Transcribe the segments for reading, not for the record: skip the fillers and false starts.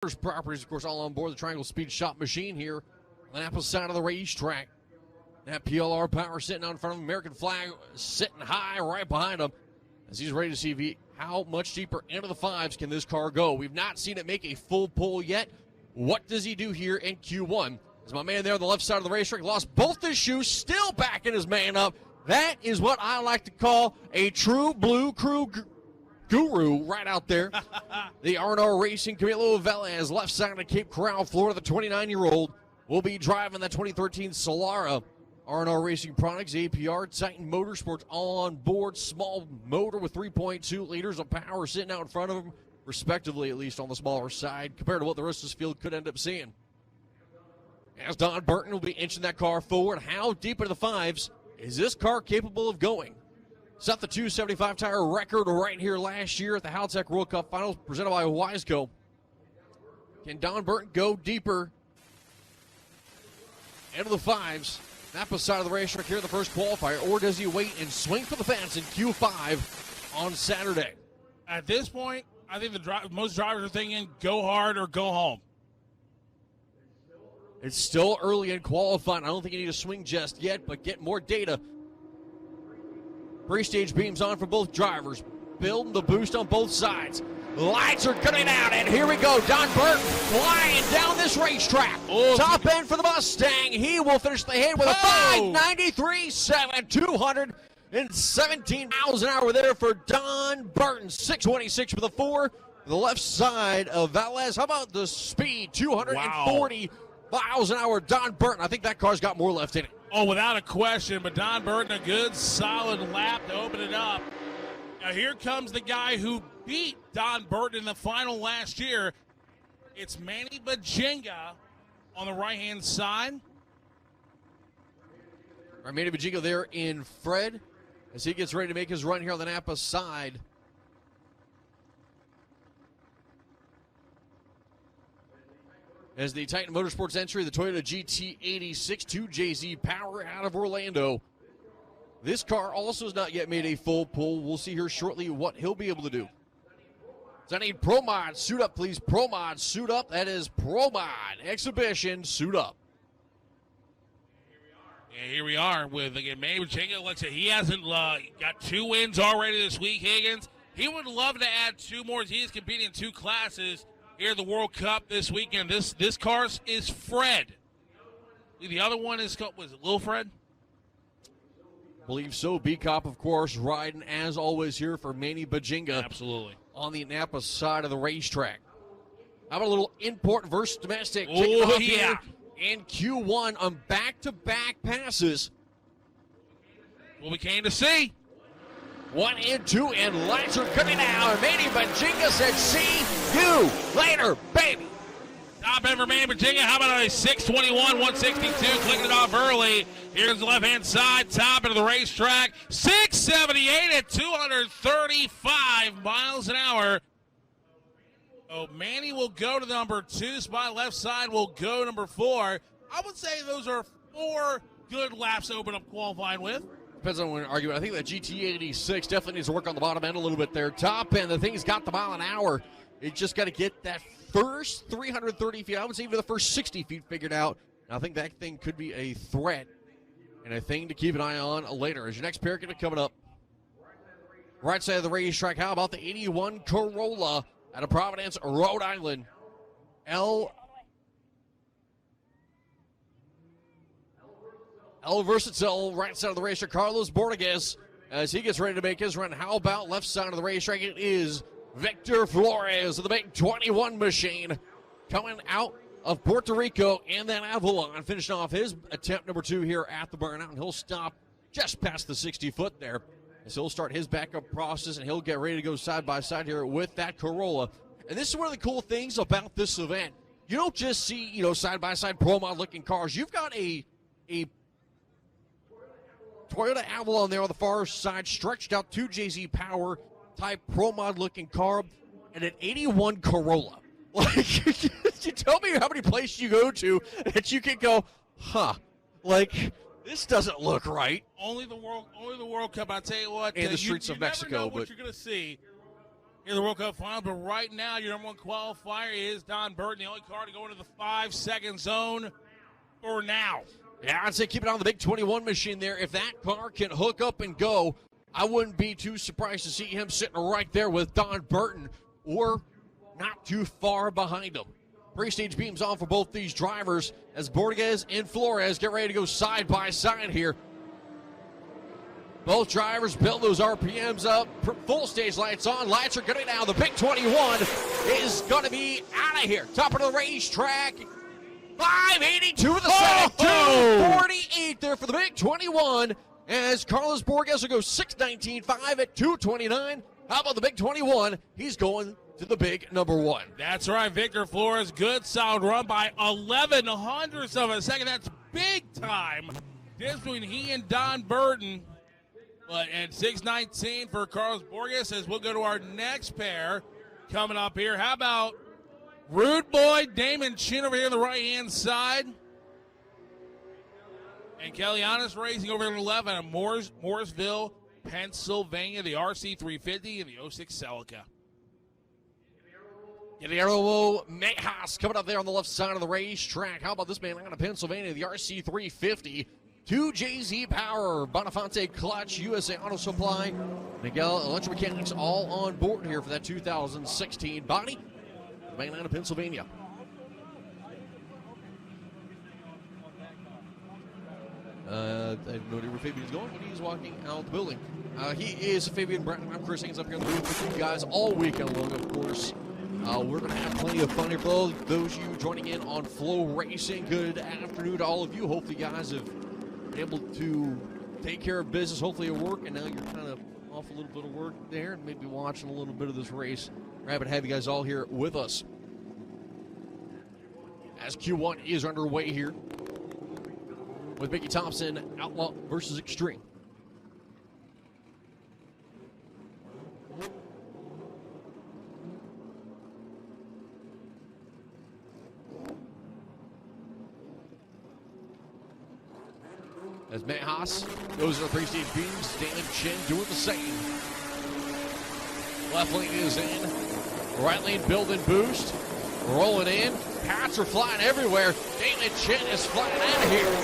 Properties, of course, all on board the Triangle Speed Shop machine here on the Napa side of the racetrack. That PLR power sitting out in front of him, American flag sitting high right behind him as he's ready to see how much deeper into the fives can this car go. We've not seen it make a full pull yet. What does he do here in Q1? As my man there on the left side of the racetrack lost both his shoes, still backing his man up. That is what I like to call a true blue crew guru right out there. The R&R Racing, Camilo Velez, left side of Cape Coral, Florida, the 29-year-old, will be driving that 2013 Solara. R&R Racing Products, APR, Titan Motorsports all on board. Small motor with 3.2 liters of power sitting out in front of them, respectively, at least on the smaller side, compared to what the rest of this field could end up seeing. As Don Burton will be inching that car forward, how deep into the fives is this car capable of going? Set the 275 tire record right here last year at the Haltech World Cup Finals presented by Wiseco. Can Don Burton go deeper into the fives? Napa side of the racetrack here in the first qualifier, or does he wait and swing for the fence in Q5 on Saturday? At this point, I think most drivers are thinking go hard or go home. It's still early in qualifying. I don't think you need to swing just yet, but get more data. Pre-stage beams on for both drivers. Building the boost on both sides. Lights are coming out, and here we go. Don Burton flying down this racetrack. Oh. Top end for the Mustang. He will finish the hit with a 593.7, 217 miles an hour there for Don Burton. 626 for the 4. The left side of Velez. How about the speed? 240 miles an hour. Don Burton. I think that car's got more left in it. Oh, without a question, but Don Burton, a good, solid lap to open it up. Now here comes the guy who beat Don Burton in the final last year. It's Manny Bajinga on the right-hand side. All right, Manny Bajinga there in Fred as he gets ready to make his run here on the Napa side. As the Titan Motorsports entry, the Toyota GT86 2JZ Power out of Orlando. This car also has not yet made a full pull. We'll see here shortly what he'll be able to do. Does I need Pro Mod? Suit up, please. Pro Mod, suit up. That is Pro Mod Exhibition, suit up. And here we are with, again, Manny Bajinga. Looks like he hasn't got 2 wins already this week, Higgins. He would love to add 2 more. He is competing in 2 classes here at the World Cup this weekend. This car is Fred. The other one was it Lil Fred? Believe so. B-Cop, of course, riding as always here for Manny Bajinga. Absolutely. On the Napa side of the racetrack. How about a little import versus domestic? Oh, yeah. In Q1 on back-to-back passes. What we came to see. 1 and 2, and lights are coming out. Manny Bajinga said, see you later, baby. Top end for Manny Bajinga. How about a 621, 162, clicking it off early. Here's the left-hand side, top end of the racetrack. 678 at 235 miles an hour. Oh, Manny will go to the number 2 spot. Left side will go number 4. I would say those are 4 good laps to open up qualifying with. Depends on when argument. I think that GT86 definitely needs to work on the bottom end a little bit there. Top end, the thing's got the mile an hour. It just got to get that first 330 feet, I would say even the first 60 feet figured out. And I think that thing could be a threat and a thing to keep an eye on later. As your next pair coming up. Right side of the racetrack, how about the 81 Corolla out of Providence, Rhode Island. El Versatile, right side of the racetrack, Carlos Borges, as he gets ready to make his run. How about left side of the racetrack? It is Victor Flores of the big 21 machine coming out of Puerto Rico and then Avalon, finishing off his attempt number 2 here at the burnout, and he'll stop just past the 60-foot there. So he'll start his backup process, and he'll get ready to go side by side here with that Corolla. And this is one of the cool things about this event. You don't just see, side by side pro mod looking cars. You've got a Toyota Avalon there on the far side, stretched out 2JZ Power type pro mod looking car, and an 81 Corolla. Like, you tell me how many places you go to that you can go, this doesn't look right. Only the World Cup. I tell you what, and the streets of Mexico, never know what but you're going to see. in the World Cup final. But right now, your number one qualifier is Don Burton, the only car to go into the 5-second zone for now. Yeah, I'd say keep it on the big 21 machine there. If that car can hook up and go, I wouldn't be too surprised to see him sitting right there with Don Burton or not too far behind him. Pre-stage beams on for both these drivers as Borges and Flores get ready to go side by side here. Both drivers build those RPMs up. Full stage lights on. Lights are good now. The big 21 is going to be out of here. Top of the racetrack. 582 to the second. 248 there for the big 21 as Carlos Borges will go 619.5 at 229. How about the big 21? He's going to the big number one. That's right, Victor Flores. Good solid run by 11 hundredths of a second. That's big time. Difference between he and Don Burton. But at 619 for Carlos Borges as we'll go to our next pair coming up here. How about Rude Boy Damon Chin over here on the right-hand side? And Kellyannis Racing over here on the left at Morrisville, Pennsylvania, the RC350 and the 06 Celica. Guillermo Mejas coming up there on the left side of the racetrack. How about this man out of Pennsylvania, the RC350? 2 JZ Power, Bonifante Clutch, USA Auto Supply, Miguel Electromechanics all on board here for that 2016 body. Man out of Pennsylvania. I have no idea where Fabian's going, but he's walking out the building. He is Fabian Brown. I'm Chris Haynes up here in the booth with you guys all weekend long, of course. We're going to have plenty of fun here for those of you joining in on FloRacing. Good afternoon to all of you. Hopefully, you guys have been able to take care of business, hopefully at work, and now you're kind of off a little bit of work there and maybe watching a little bit of this race. We're happy to have you guys all here with us as Q1 is underway here with Mickey Thompson, Outlaw versus Extreme. As Mejas goes to the three-stage beams, Damon Chin doing the same. Left lane is in. Right lane building boost. Rolling in. Pats are flying everywhere. Damon Chin is flying out of here.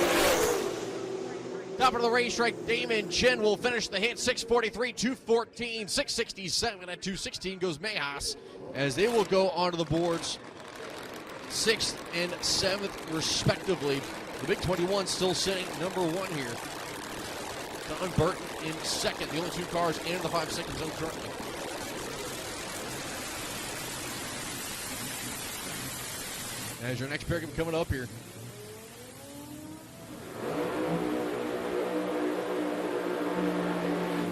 Top of the racetrack, Damon Chin will finish the hit. 643, 214, 667 at 216 goes Mejas as they will go onto the boards 6th and 7th respectively. The big 21 still sitting number one here. Don Burton in second. The only two cars in the 5-second zone currently. As your next pair coming up here.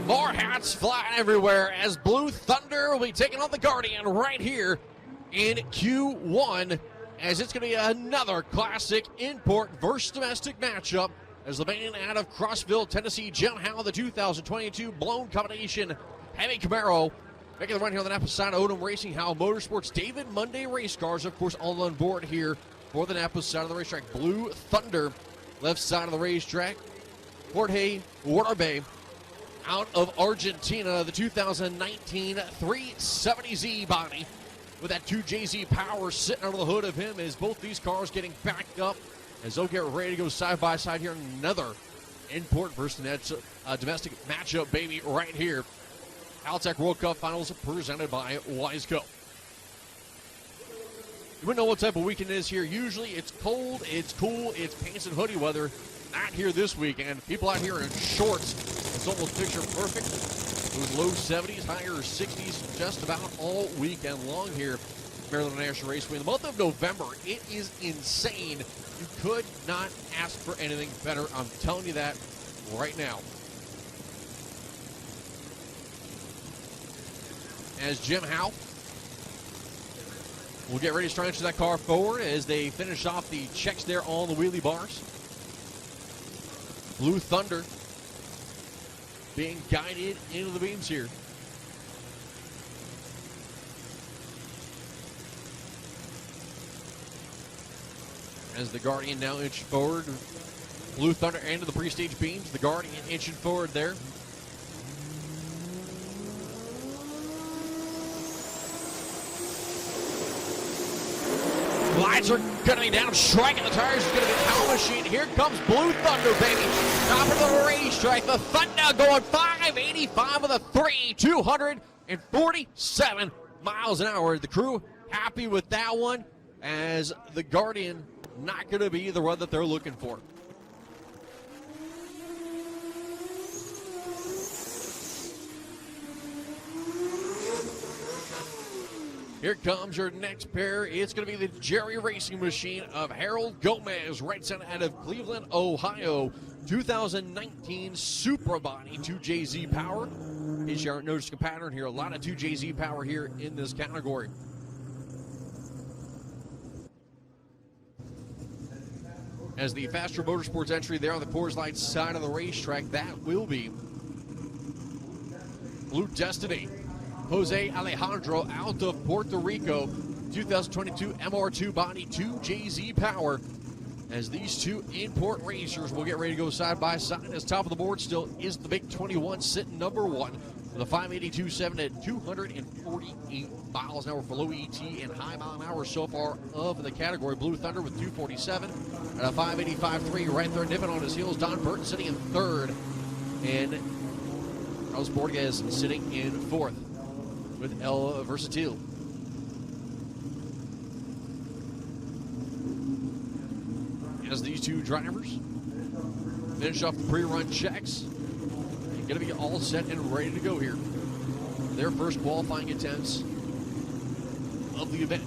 More hats flying everywhere as Blue Thunder will be taking on the Guardian right here in Q1. As it's going to be another classic import versus domestic matchup as the man out of Crossville, Tennessee, Jim Howe, the 2022 blown combination heavy Camaro, making the run here on the Napa side of Odom Racing, Howe Motorsports, David Monday Race Cars, of course, all on board here for the Napa side of the racetrack. Blue Thunder, left side of the racetrack. Jorge Warbe out of Argentina, the 2019 370Z body. With that 2JZ Power sitting under the hood of him as both these cars getting backed up as they'll get ready to go side by side here. Another import versus domestic matchup, baby, right here. Altec World Cup Finals presented by Wiseco. You wouldn't know what type of weekend it is here. Usually it's cold, it's cool, it's pants and hoodie weather. Not here this weekend. People out here in shorts. It's almost picture perfect. It was low 70s, higher 60s, just about all weekend long here. Maryland National Raceway. In the month of November, it is insane. You could not ask for anything better. I'm telling you that right now. As Jim Howe will get ready to stretch that car forward as they finish off the checks there on the wheelie bars. Blue Thunder being guided into the beams here. As the Guardian now inching forward. Blue Thunder into the pre-stage beams. The Guardian inching forward there. Lights are going to be down, striking the tires. It's going to be Power Machine. Here comes Blue Thunder, baby. Top of the racetrack. The Thunder going 585 with a 247 miles an hour. The crew happy with that one, as the Guardian not going to be the run that they're looking for. Here comes your next pair. It's going to be the Jerry Racing Machine of Harold Gomez, right side out of Cleveland, Ohio. 2019 Supra Body 2JZ Power. In case you aren't noticing a pattern here, a lot of 2JZ Power here in this category. As the Faster Motorsports entry there on the Coors Light side of the racetrack, that will be Blue Destiny. Jose Alejandro out of Puerto Rico, 2022 MR2 Body 2JZ Power. As these two import racers will get ready to go side by side, as top of the board still is the Big 21 sitting number one with a 582.7 at 248 miles an hour for low ET and high mile an hour so far of the category. Blue Thunder with 247 and a 585.3 right there, nipping on his heels. Don Burton sitting in third, and Carlos Borges sitting in fourth with El Versatil. As these two drivers finish off the pre-run checks, they're going to be all set and ready to go here. Their first qualifying attempts of the event.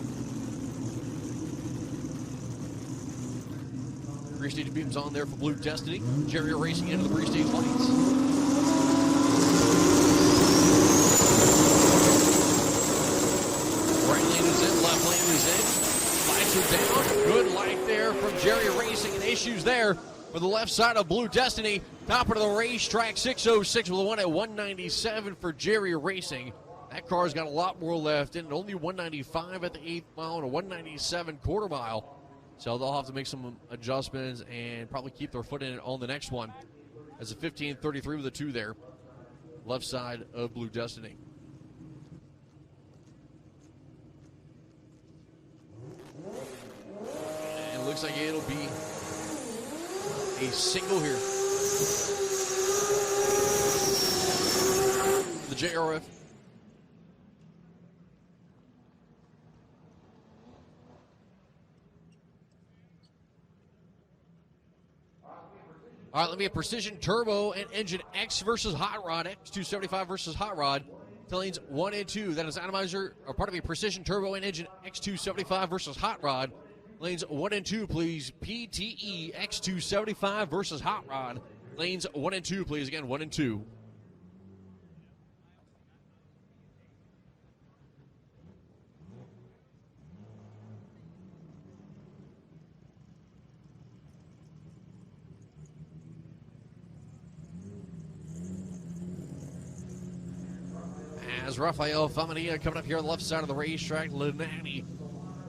Pre-stage beams on there for Blue Destiny. Jerry racing into the pre-stage lights. Right lane is in, left lane is in. Lights are down. Good light there from Jerry Racing, and issues there for the left side of Blue Destiny. Top of the racetrack, 606 with a one at 197 for Jerry Racing. That car's got a lot more left in, only 195 at the 8th mile and a 197 quarter mile. So they'll have to make some adjustments and probably keep their foot in it on the next one. As a 15:33 with a 2 there. Left side of Blue Destiny. And it looks like it'll be a single here. The JRF. All right, let me have Precision Turbo and Engine X versus Hot Rod. X275 versus Hot Rod. Lanes 1 and 2. That is atomizer, or part of a Precision Turbo and Engine X275 versus Hot Rod. Lanes 1 and 2, please. PTE X275 versus Hot Rod. Lanes 1 and 2, please. Again, 1 and 2. As Rafael Famanilla coming up here on the left side of the racetrack, Lenani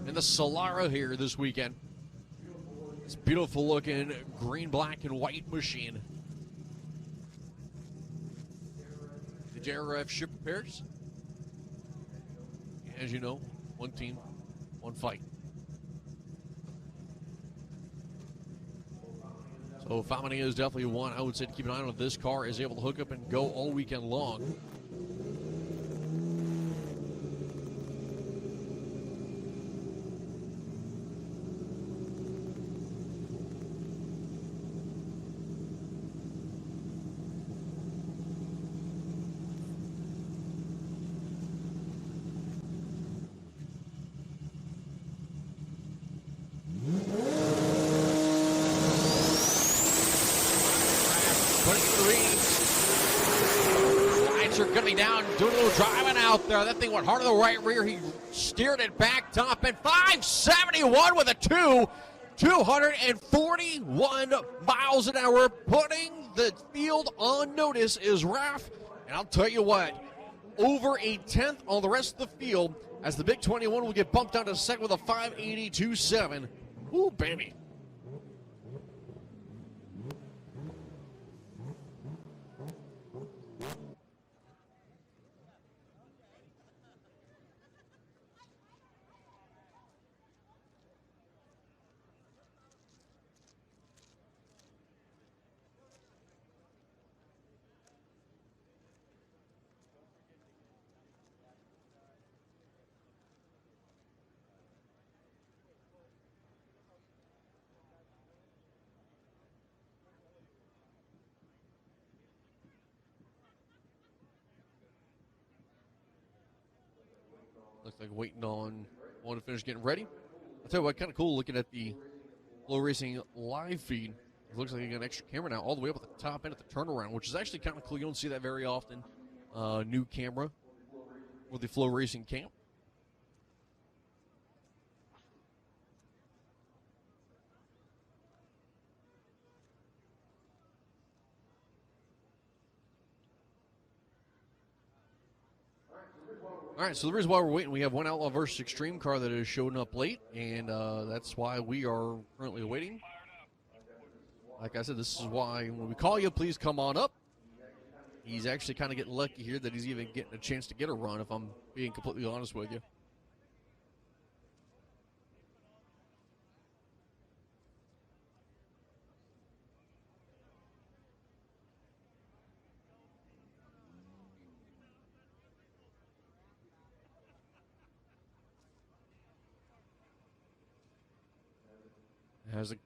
in the Solara here this weekend. This beautiful looking green, black, and white machine. The JRF ship repairs. As you know, one team, one fight. So Famanilla is definitely one I would say to keep an eye on if this car is able to hook up and go all weekend long. Lights are going to be down, doing a little driving out there. That thing went hard to the right rear. He steered it back top, and 571 with a 241 miles an hour. Putting the field on notice is Raf. And I'll tell you what, over a 10th on the rest of the field, as the Big 21 will get bumped down to second with a 582.7. Ooh, baby. Looks like waiting on one to finish getting ready. I'll tell you what, kind of cool looking at the FloRacing live feed. It looks like you got an extra camera now all the way up at the top end at the turnaround, which is actually kind of cool. You don't see that very often. New camera for the FloRacing camp. All right, so the reason why we're waiting, we have one Outlaw versus Extreme car that is showing up late, and that's why we are currently waiting. Like I said, this is why when we call you, please come on up. He's actually kind of getting lucky here that he's even getting a chance to get a run, if I'm being completely honest with you. Has a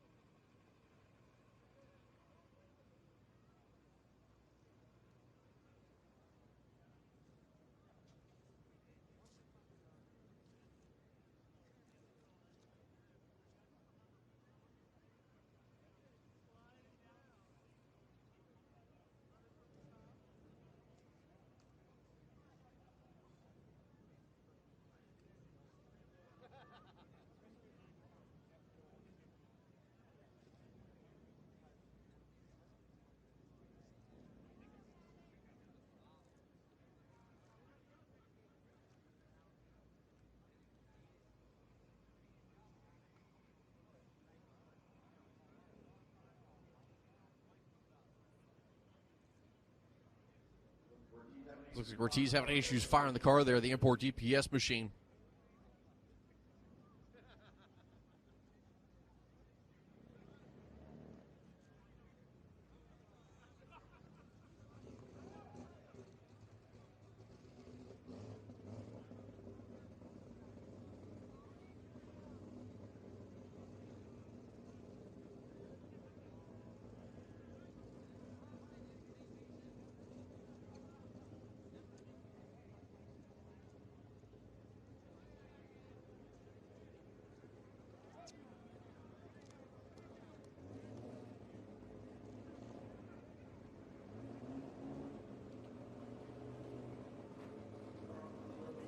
Looks like Ortiz having issues firing the car there, the import DPS machine.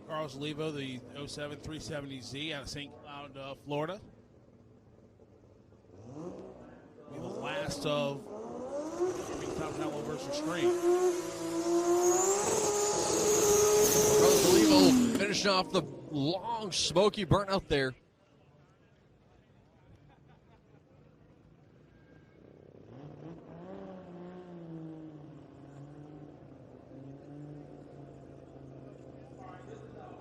Carlos Olivo, the 07 370Z out of St. Cloud, Florida. Be the last of Top Outlaw versus Extreme. Carlos Olivo finishing off the long, smoky burnout there.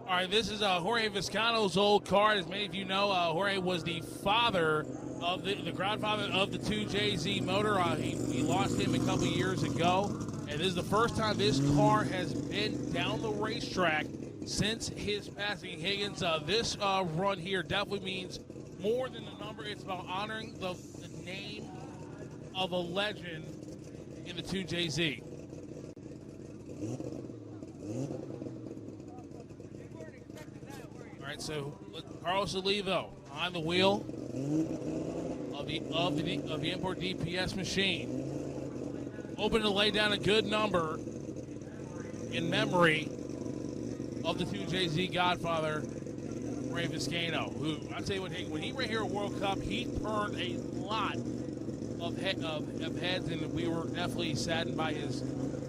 All right, this is Jorge Vizcano's old car. As many of you know, Jorge was the father of the grandfather of the 2JZ motor. He lost him a couple years ago, and this is the first time this car has been down the racetrack since his passing. Higgins, this run here definitely means more than the number. It's about honoring the name of a legend in the 2JZ. All right, so Carlos Olivo on the wheel of the import DPS machine, hoping to lay down a good number in memory of the 2JZ Godfather, Ray Vizcano, who I tell you what, when he ran here at World Cup, he turned a lot of heads, and we were definitely saddened by his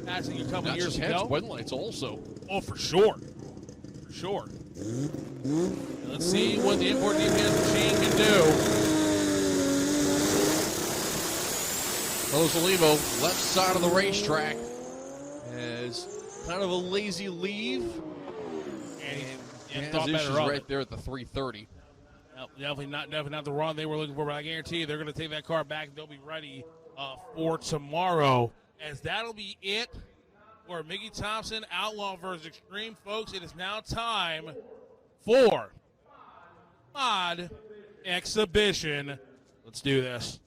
passing a couple years ago. Not just heads, lights also. Oh, for sure. For sure. Let's see what the import DPS machine can do. Carlos Olivo, left side of the racetrack, has kind of a lazy leave. And has thought issues better of right it. there at the 330. No, definitely not the run they were looking for, but I guarantee you they're going to take that car back. They'll be ready for tomorrow, as that'll be it for Mickey Thompson Outlaw versus Extreme. Folks, it is now time for Mod Exhibition. Let's do this.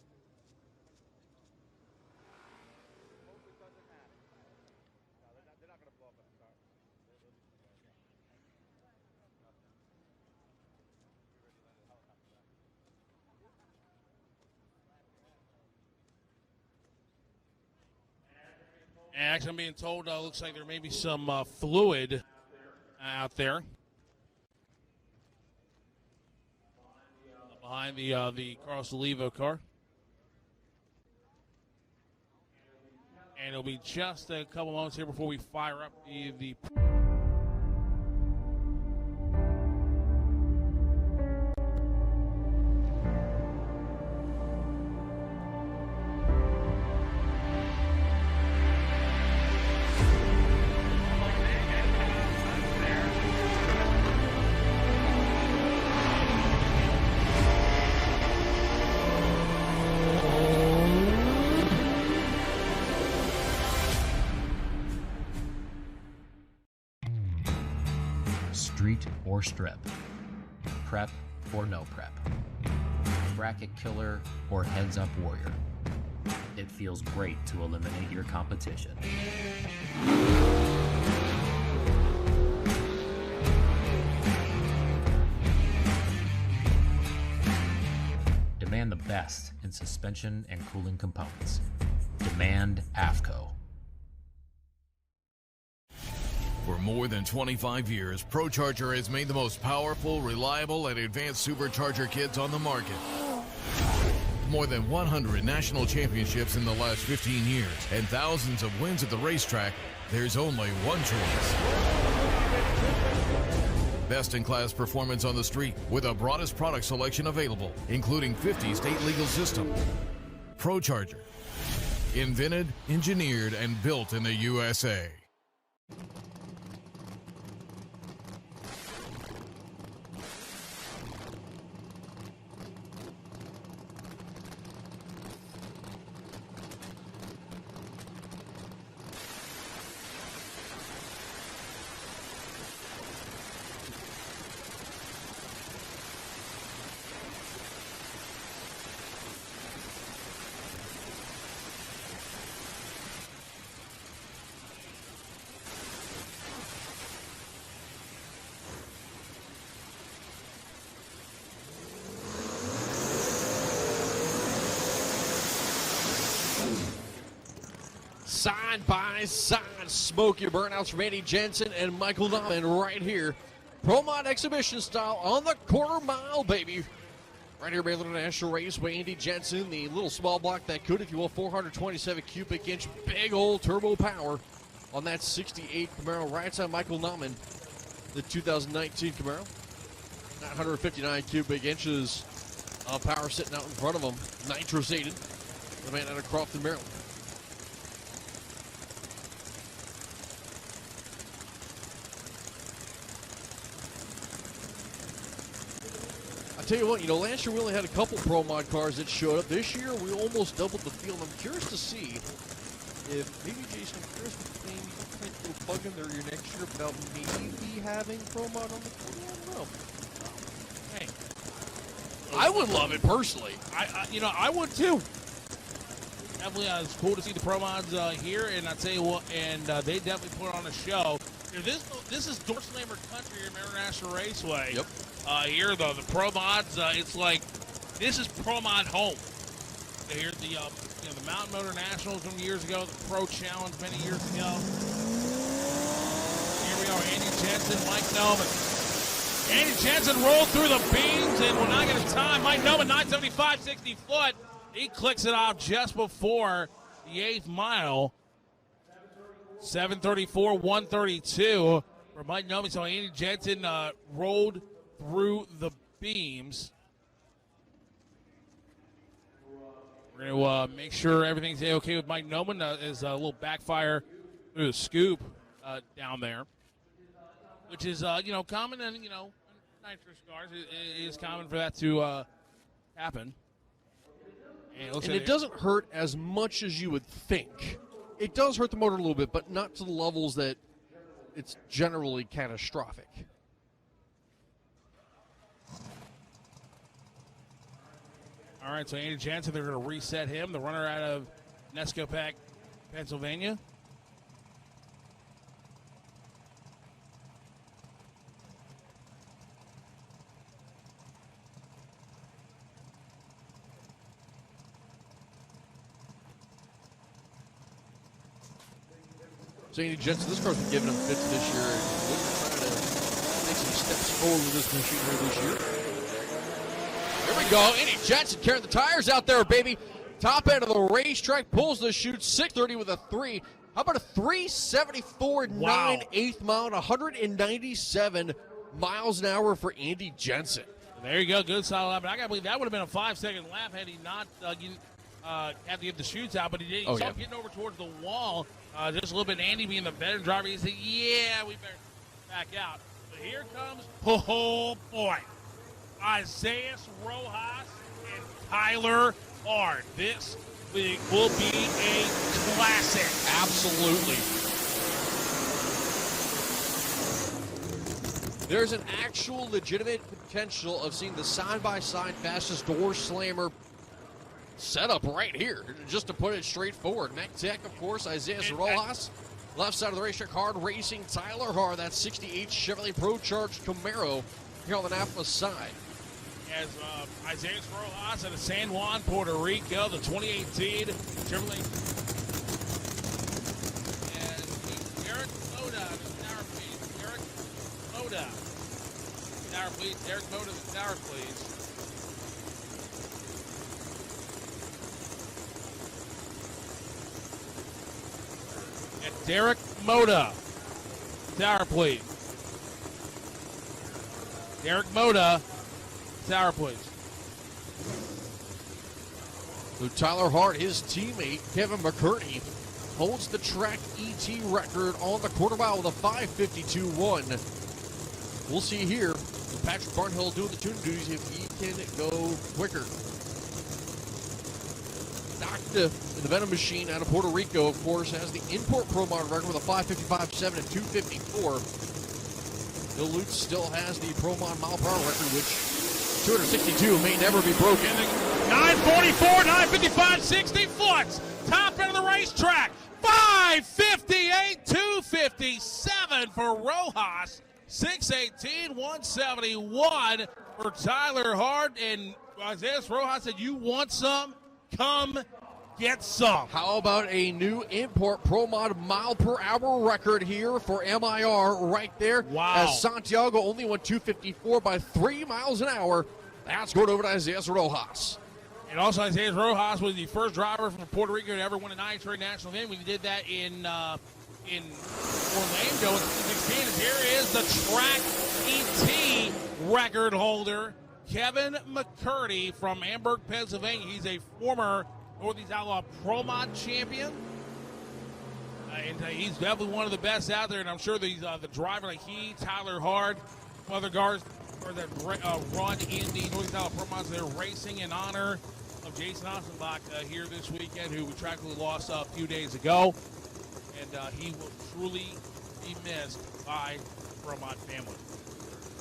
And actually, I'm being told looks like there may be some fluid out there behind the Carlos Olivo car. And it'll be just a couple moments here before we fire up the Street or strip, prep or no prep, bracket killer or heads up warrior. It feels great to eliminate your competition. Demand the best in suspension and cooling components. Demand AFCO. For more than 25 years, ProCharger has made the most powerful, reliable, and advanced supercharger kits on the market. More than 100 national championships in the last 15 years and thousands of wins at the racetrack, there's only one choice. Best-in-class performance on the street with the broadest product selection available, including 50 state legal systems. ProCharger. Invented, engineered, and built in the USA. Side by side, smoky burnouts from Andy Jensen and Michael Nauman right here. Pro Mod exhibition style on the quarter mile, baby. Right here, Baylor National Raceway, Andy Jensen, the little small block that could, if you will, 427 cubic inch, big old turbo power on that 68 Camaro. Right side, Michael Nauman, the 2019 Camaro. 959 cubic inches of power sitting out in front of him, nitrosated. The man out of Crofton, Maryland. Tell you what, last year we only had a couple Pro Mod cars that showed up. This year we almost doubled the field. I'm curious to see if maybe Jason, I'm curious if maybe you can plug in there your next year about maybe having Pro Mod on the field. I don't know. Hey, I would love it personally. I would too. Definitely, it's cool to see the Pro Mods here, and I tell you what, and they definitely put on a show. This is Door Slammer country here at Maryland National Raceway. Yep. Here, though, the Pro Mods, it's like, this is Pro Mod home. Here's the Mountain Motor Nationals from years ago, the Pro Challenge many years ago. Here we are, Andy Jensen, Mike Noman. Andy Jensen rolled through the beams and will not get a time. Mike Noman, 975, 60 foot. He clicks it off just before the 8th mile. 734, 132 for Mike Noman. So Andy Jensen rolled through the beams. We're going to make sure everything's okay with Mike Noman. Is a little backfire through the scoop down there, which is, common in, nitrous cars. It is common for that to happen. And it doesn't hurt as much as you would think. It does hurt the motor a little bit, but not to the levels that it's generally catastrophic. All right, so Andy Jensen, they're going to reset him, the runner out of Nescopac, Pennsylvania. So Andy Jensen, this car's been giving him fits this year. And trying to make some steps forward with this machine here this year. Here we go. Andy Jensen carrying the tires out there, baby. Top end of the racetrack, pulls the chute, 630 with a 3. How about a 374 9/8 mile, 197 miles an hour for Andy Jensen. There you go, good solid lap. But I gotta believe that would have been a 5-second lap had he not had to get the chutes out. But he did. He saw him getting over towards the wall just a little bit. Andy being the better driver, he said, "Yeah, we better back out." But here comes, oh boy, Isaiah Rojas and Tyler Hard. This will be a classic. Absolutely. There's an actual legitimate potential of seeing the side-by-side fastest door slammer setup right here, just to put it straightforward. Next deck, of course, Isaiah Rojas. Left side of the racetrack, Hard Racing, Tyler Hard. That 68 Chevrolet Pro Charged Camaro here on the Napa side. As Isaiah Rojas out of San Juan, Puerto Rico, the 2018 Chevrolet. And Derek Moda, the tower, please. Derek Moda. Tower, please. Derek Moda, the tower, please. And Derek Moda. Tower, please. Derek Moda. Tower, please. So Tyler Hart, his teammate, Kevin McCurdy, holds the track ET record on the quarter mile with a 5:52.1. We'll see here. Patrick Barnhill doing the tuning duties if he can go quicker. Doctor, the Venom machine out of Puerto Rico, of course, has the import Pro Mod record with a 5:55.7 and 2:54. Bill Lutz still has the Pro Mod mile per hour record, which 262 may never be broken. 944, 955, 60 foots. Top end of the racetrack. 558, 257 for Rojas. 618, 171 for Tyler Hart. And Isaiah Rojas said, "You want some? Come get some." How about a new import Pro Mod mile per hour record here for MIR right there? Wow. As Santiago only went 254 by 3 miles an hour. That's going over to Isaiah Rojas. And also, Isaiah Rojas was the first driver from Puerto Rico to ever win a NYTRA national event. We did that in Orlando in 2016. And here is the track ET record holder, Kevin McCurdy from Amberg, Pennsylvania. He's a former Northeast Outlaw Pro Mod champion. And he's definitely one of the best out there. And I'm sure the driver like he, Tyler Hard, other guards that run in the Northeast Outlaw Pro Mods, they're racing in honor of Jason Ossenbach here this weekend, who we tragically lost a few days ago. And he will truly be missed by the Pro Mod family.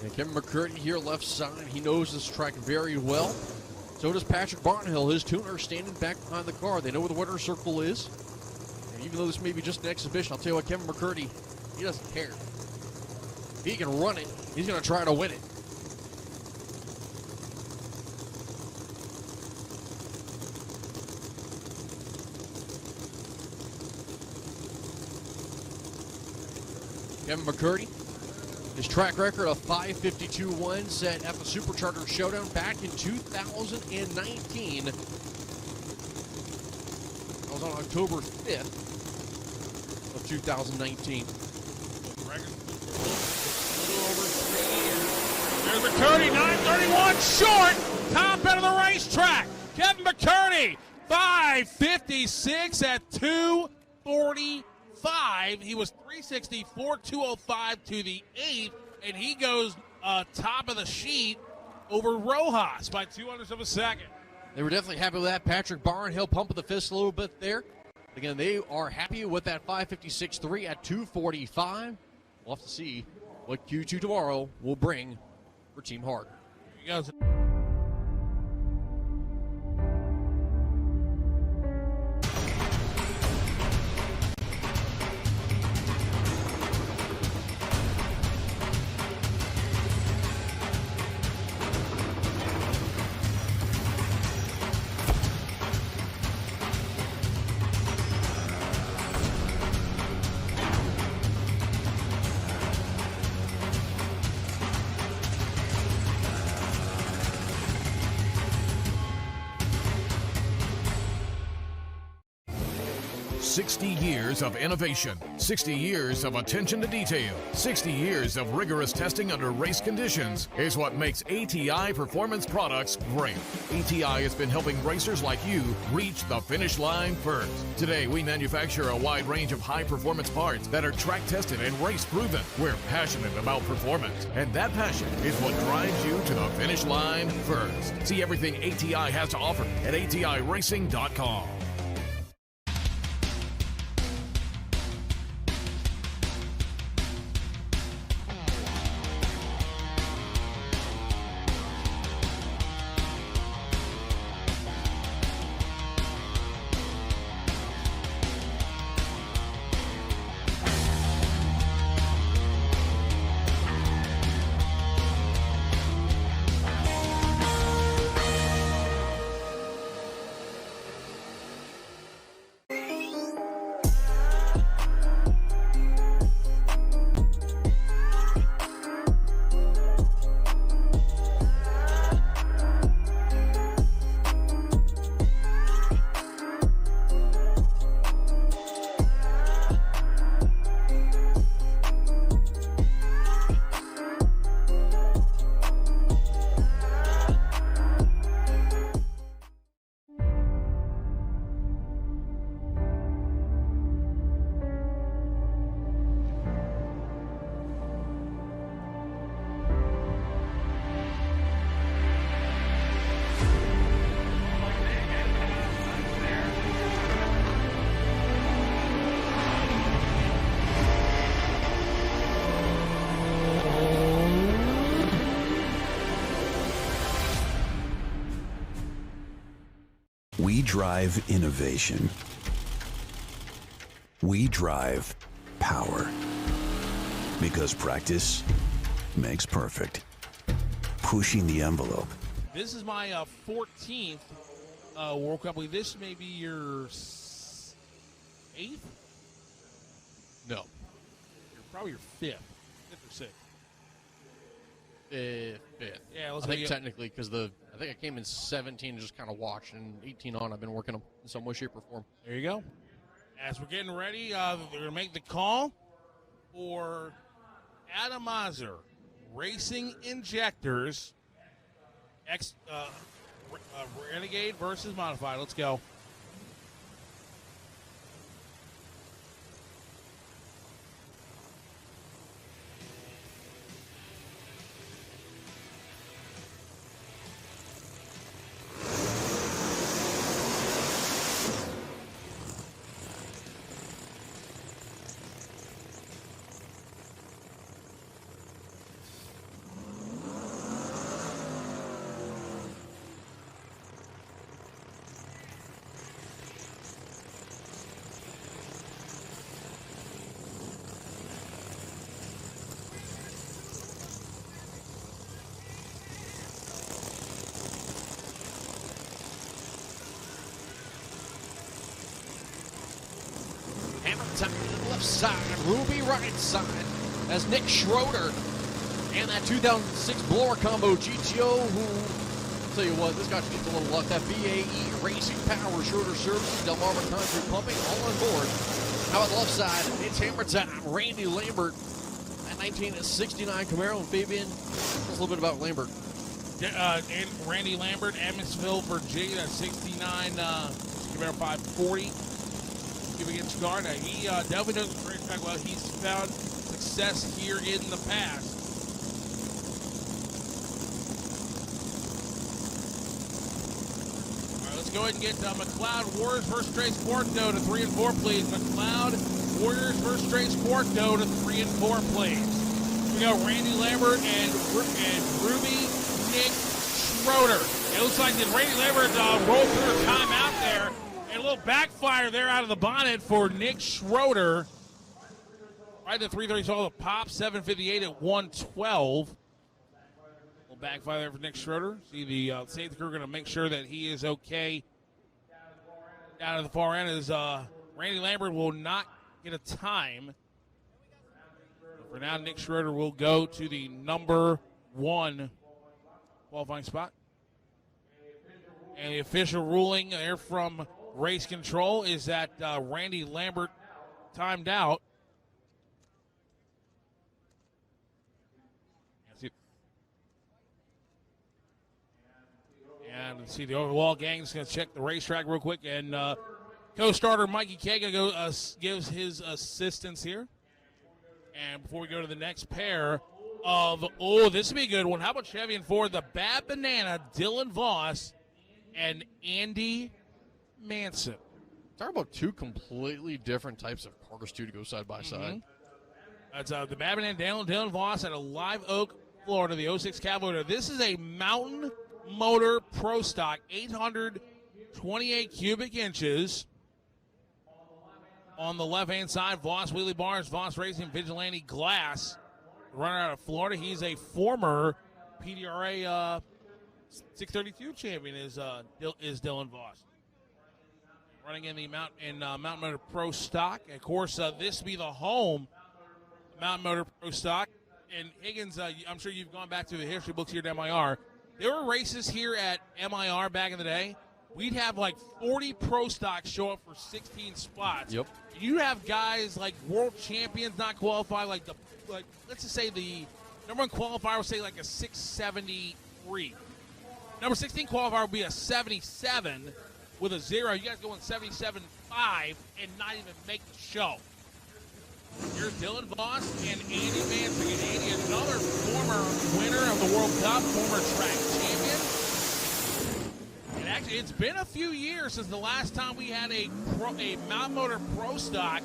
And Kevin McCurdy here left side. He knows this track very well. So does Patrick Barnhill, his tuner, standing back behind the car. They know where the winner's circle is. And even though this may be just an exhibition, I'll tell you what, Kevin McCurdy, he doesn't care. If he can run it, he's going to try to win it. Kevin McCurdy, his track record of 5:52.1 set at the Supercharger Showdown back in 2019. That was on October 5th of 2019. There's McCurdy, 931 short, top end of the racetrack. Kevin McCurdy, 5:56 at 2:45. He was 364, 205 to the 8th, and he goes top of the sheet over Rojas by 200ths of a second. They were definitely happy with that. Patrick Barnhill pumping the fist a little bit there. Again, they are happy with that 5:56.3 at 2:45. We'll have to see what Q2 tomorrow will bring for Team Hart. Here he goes. 60 years of innovation, 60 years of attention to detail, 60 years of rigorous testing under race conditions is what makes ATI Performance Products great. ATI has been helping racers like you reach the finish line first. Today, we manufacture a wide range of high-performance parts that are track-tested and race-proven. We're passionate about performance, and that passion is what drives you to the finish line first. See everything ATI has to offer at ATIRacing.com. We drive innovation. We drive power. Because practice makes perfect. Pushing the envelope. This is my 14th World Cup. This may be your 8th? No. Probably your 5th. 5th or 6th. Fifth. Yeah, I think technically because I think I came in 17 and just kind of watched, and 18 on I've been working them in some way, shape, or form. There you go. As we're getting ready, they're going to make the call for Atomizer Racing Injectors Renegade versus Modified. Let's go. Hamilton left side, Ruby right side. That's Nick Schroeder and that 2006 Blower Combo GTO, who, I'll tell you what, this guy needs a little luck. That BAE Racing Power, Schroeder Services, Delmarva Concrete Pumping, all on board. How about the left side? It's Hammer Time, Randy Lambert. That 1969 Camaro, and Fabian, tell us a little bit about Lambert. And Randy Lambert, Emmitsville, Virginia, that 69 Camaro 540. Against Garda. He definitely knows the racetrack well. He's found success here in the past. All right, let's go ahead and get McLeod Warriors versus Trace Quarto to 3 and 4, please. McLeod Warriors versus Trace Quarto to 3 and 4, please. We got Randy Lambert and Ruby Nick Schroeder. It looks like that Randy Lambert rolled through a timeout there. A little backfire there out of the bonnet for Nick Schroeder. Right at 330, saw the pop, 758 at 112. Little backfire there for Nick Schroeder. See the safety crew going to make sure that he is okay. Down at the far end is Randy Lambert will not get a time. But for now, Nick Schroeder will go to the number 1 qualifying spot. And the official ruling there from race control is that Randy Lambert timed out. And let's see, the overall gang is going to check the racetrack real quick. And co-starter Mikey Kaga gives his assistance here. And before we go to the next pair of, this would be a good one. How about Chevy and Ford, the Bad Banana, Dylan Voss, and Andy Manson. Talk about two completely different types of cars, too, to go side by side. That's the Bad Banana, Dylan Voss at a Live Oak, Florida, the 06 Cavalier. This is a Mountain Motor Pro Stock, 828 cubic inches. On the left-hand side, Voss Wheelie Bars, Voss Racing, Vigilante Glass, runner out of Florida. He's a former PDRA 632 champion. Is Dylan Voss running in the Mountain Motor Pro Stock? Of course, this will be the home Mountain Motor Pro Stock. And Higgins, I'm sure you've gone back to the history books here at MIR. There were races here at MIR back in the day. We'd have like 40 pro stocks show up for 16 spots. Yep. You have guys like world champions not qualify, like let's just say the number one qualifier would say like a 673. Number 16 qualifier would be a 77 with a 0. You guys go in 77.5 and not even make the show. Here's Dylan Voss and Andy Manson. And Andy, another former winner of the World Cup, former track champion. And actually, it's been a few years since the last time we had a Mountain Motor Pro Stock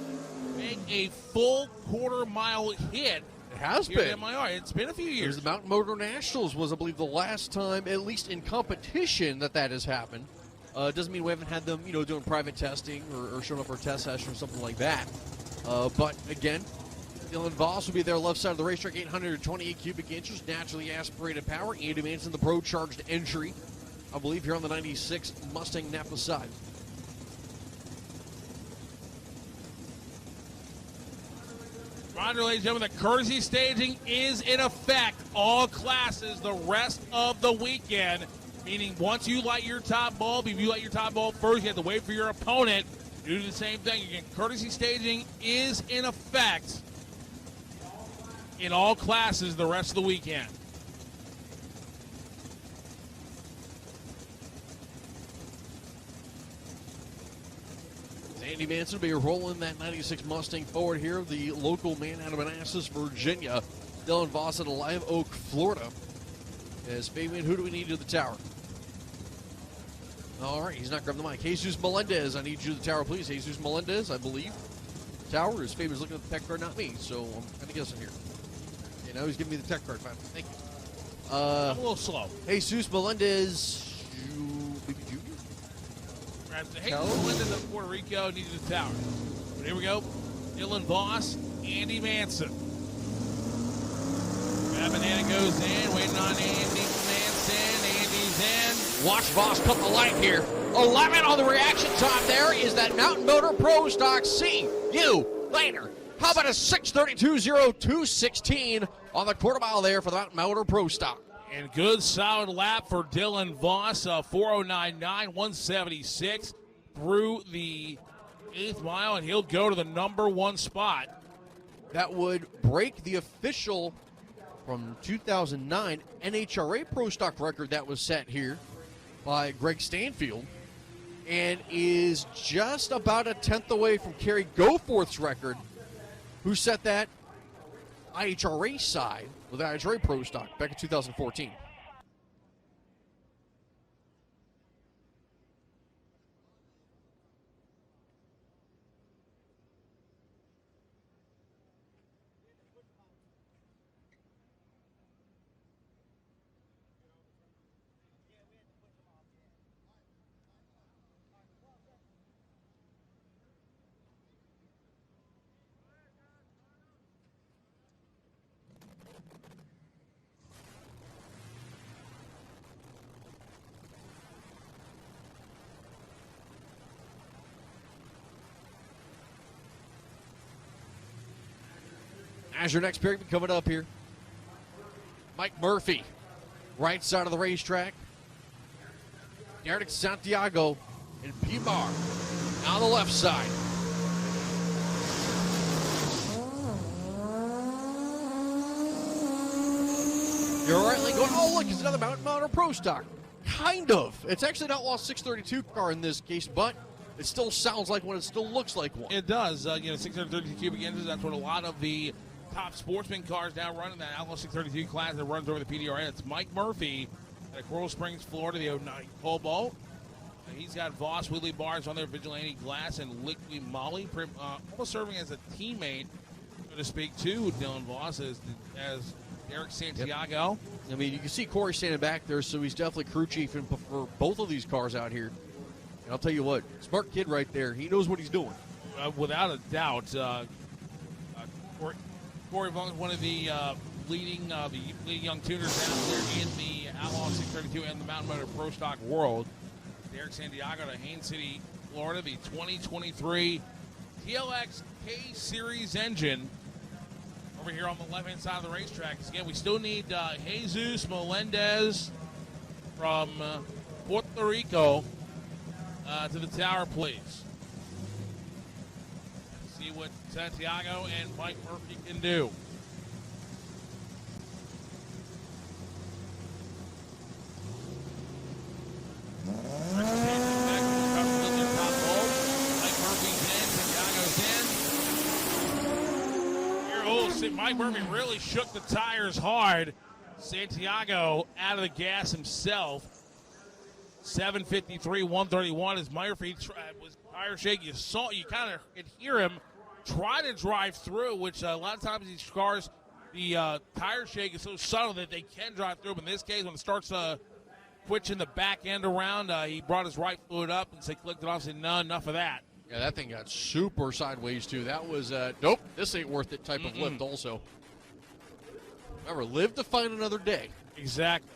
make a full quarter-mile hit. It has here been. At MIR. It's been a few years. The Mountain Motor Nationals was, I believe, the last time, at least in competition, that has happened. Doesn't mean we haven't had them, doing private testing or showing up for a test session or something like that. But again, Dylan Voss will be there left side of the racetrack, 828 cubic inches, naturally aspirated power. Andy Manson, the Pro Charged entry, I believe, here on the 96 Mustang Napa side. Roger, ladies and gentlemen, the courtesy staging is in effect. All classes the rest of the weekend, meaning once you light your top bulb, if you light your top bulb first, you have to wait for your opponent. Do the same thing. Again, courtesy staging is in effect in all classes the rest of the weekend. Andy Manson will be rolling that 96 Mustang forward here, the local man out of Manassas, Virginia. Dylan Voss at Live Oak, Florida. As Fabian, who do we need to the tower? All right, he's not grabbing the mic. Jesus Melendez, I need you to the tower, please. Jesus Melendez, I believe. Tower is Fabian's looking at the tech card, not me, so I'm kind of guessing here. Okay, now he's giving me the tech card. Fine. Thank you. I'm a little slow. Jesus Melendez, maybe Junior? Hey, Melendez of Puerto Rico needed the tower. But here we go. Dylan Voss, Andy Manson. Bad Banana goes in, waiting on Andy Manson. Andy's in. Watch Voss cut the light here. 11 on the reaction time there is that Mountain Motor Pro Stock. See you later. How about a 6:32.02.16 on the quarter mile there for the Mountain Motor Pro Stock? And good solid lap for Dylan Voss, 4:09.9, 176 through the 8th mile, and he'll go to the number 1 spot. That would break the official from 2009 NHRA Pro Stock record that was set here by Greg Stanfield, and is just about a 10th away from Kerry Goforth's record, who set that IHRA side with the IHRA Pro Stock back in 2014. As your next pair coming up here, Mike Murphy, right side of the racetrack. Derek Santiago, and P-Bar on the left side. You're rightly going, oh, look, it's another Mountain Motor Pro Stock. Kind of. It's actually an Outlaw 632 car in this case, but it still sounds like one. It still looks like one. It does. 632 cubic inches. That's what a lot of the top sportsman cars now run in that Outlaw 632 class that runs over the PDRN. It's Mike Murphy at Coral Springs, Florida, the 09 Cobalt. He's got Voss wheelie bars on there, Vigilante Glass, and Liquid Molly, almost serving as a teammate, so to speak, to Dylan Voss as Eric Santiago. Yep. I mean, you can see Corey standing back there, so he's definitely crew chief for both of these cars out here. And I'll tell you what, smart kid right there. He knows what he's doing. Without a doubt. Corey Vaughn's one of the leading young tuners out there in the Outlaw 632 and the Mountain Motor Pro Stock world. Derek Santiago to Haines City, Florida, the 2023 TLX K-Series engine. Over here on the left-hand side of the racetrack. Again, we still need Jesus Melendez from Puerto Rico to the tower, please. Let's see what Santiago and Mike Murphy can do. Mike Murphy really shook the tires hard. Santiago out of the gas himself. 753, 131 as Murphy was tire shake. You kind of could hear him try to drive through, which a lot of times these cars, the tire shake is so subtle that they can drive through. But in this case, when it starts twitching the back end around, he brought his right fluid up and clicked it off and said, no, enough of that. Yeah, that thing got super sideways, too. That was, nope, this ain't worth it type of lift also. Remember, live to find another day. Exactly.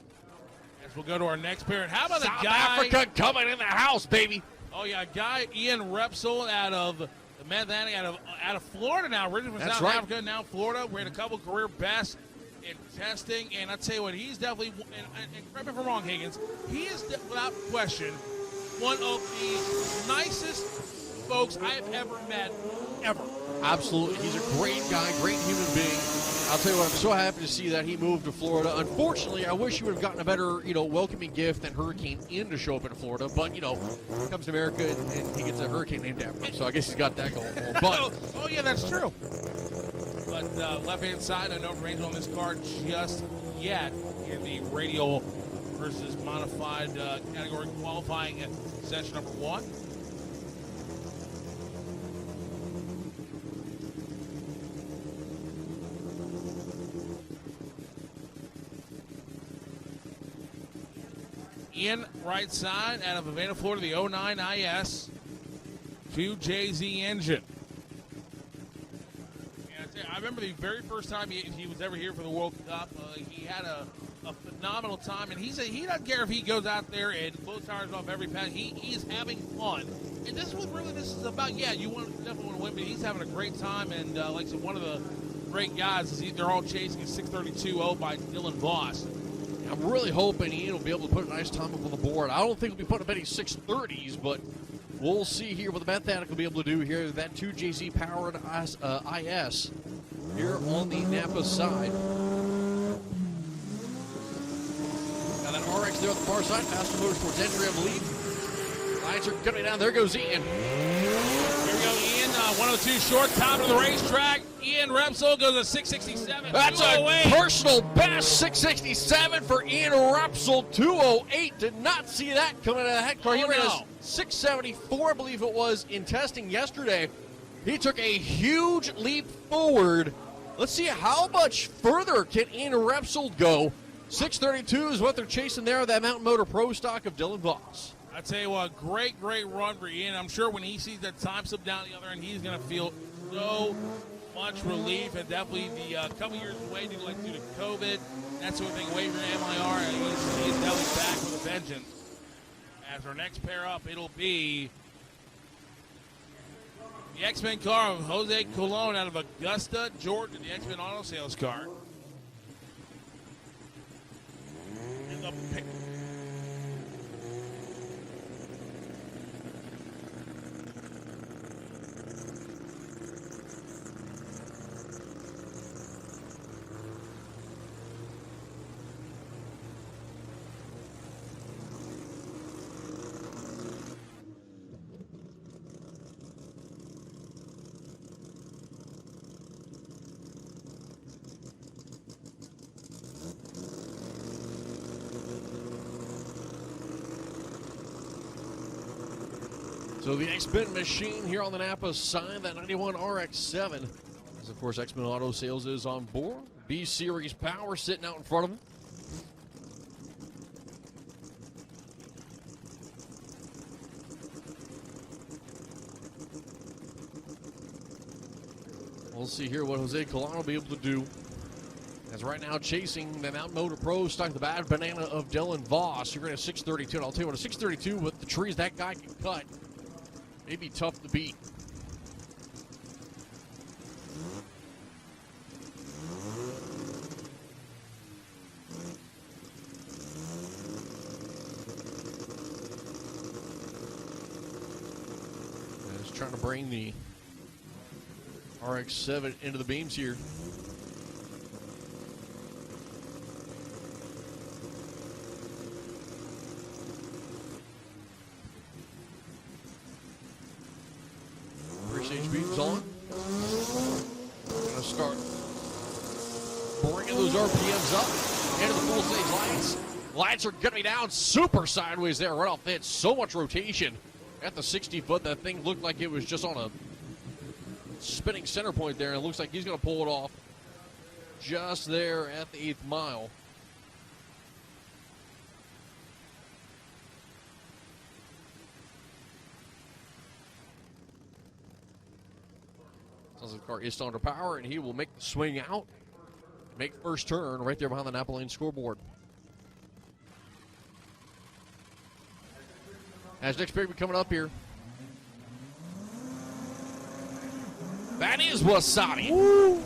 As we'll go to our next pair. How about South a guy? Africa coming in the house, baby. Oh, yeah, a guy, Ian Repsol out of the Mid-Atlantic, out of Florida now. Originally from South Africa, now Florida. We had a couple career bests in testing. And I tell you what, he's definitely, and correct me if I'm wrong, Higgins, he is, without question, one of the nicest folks I have ever met, ever. Absolutely. He's a great guy, great human being. I'll tell you what, I'm so happy to see that he moved to Florida. Unfortunately, I wish he would have gotten a better, welcoming gift than Hurricane Ian to show up in Florida. But, he comes to America and he gets a hurricane named after him. So I guess he's got that going for him. But, oh, yeah, that's true. But left-hand side, no range on this car just yet in the radial versus modified category qualifying at session number 1. Ian, right side, out of Havana, Florida, the 09 IS 2JZ engine. And I remember the very first time he was ever here for the World Cup. He had a phenomenal time, and he doesn't care if he goes out there and blows tires off every pass. He is having fun, and this is what really this is about. Yeah, you definitely want to win, but he's having a great time, and like I said, one of the great guys is they're all chasing a 632.0 by Dylan Voss. I'm really hoping Ian will be able to put a nice time up on the board. I don't think he'll be putting up any 630s, but we'll see here what the Mathematic will be able to do here. That 2JZ powered IS here on the Napa side. Got that RX there on the far side. Master Motorsports entry, I believe. Lights are coming down. There goes Ian. Here we go, Ian. 102 short, top of the racetrack. Ian Repsol goes to 667. That's a personal best 667 for Ian Repsol. 208. Did not see that coming out of that car. He ran a 674, I believe it was, in testing yesterday. He took a huge leap forward. Let's see how much further can Ian Repsol go. 632 is what they're chasing there with that Mountain Motor Pro stock of Dylan Voss. I tell you what, great run for Ian. I'm sure when he sees that time slip down the other end, he's going to feel so much relief, and definitely the couple years away due to COVID, that sort of thing, away from MIR, and he's definitely back with a vengeance. As our next pair up, it'll be the X-Men car of Jose Colon out of Augusta, Georgia, the X-Men auto sales car. And So the X-Men machine here on the Napa side, that 91 RX-7. As of course, X-Men Auto Sales is on board. B-Series power sitting out in front of him. We'll see here what Jose Colon will be able to do. As right now chasing the Mountain Motor Pro stock the bad banana of Dylan Voss. You're going to 632, and I'll tell you what, a 632 with the trees that guy can cut may be tough to beat. Just trying to bring the RX-7 into the beams here. Beams on. Gonna start bringing those RPMs up into the full stage lights. Lights are gonna be down super sideways there right off the hit. So much rotation at the 60 foot. That thing looked like it was just on a spinning center point there. And it looks like he's gonna pull it off just there at the 8th mile. The car is still under power, and he will make the swing out, make first turn right there behind the Napa Lane scoreboard. As next period coming up here, that is Wasabi. Woo!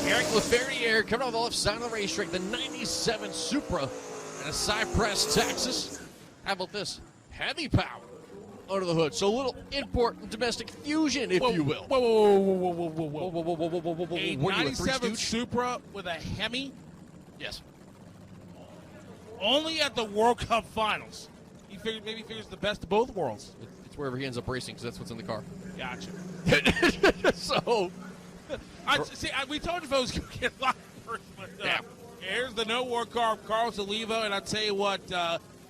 Eric Laferriere coming off the left side of the racetrack, the 97 Supra out of Cypress, Texas. How about this? Heavy power under the hood. So a little import and domestic fusion, if you will. A 97 Supra with a Hemi? Yes. Only at the World Cup Finals. He maybe figures the best of both worlds. It's wherever he ends up racing, because that's what's in the car. Gotcha. So, we told you folks could get a lot first, but here's the no-war car of Carlos Olivo, and I'll tell you what,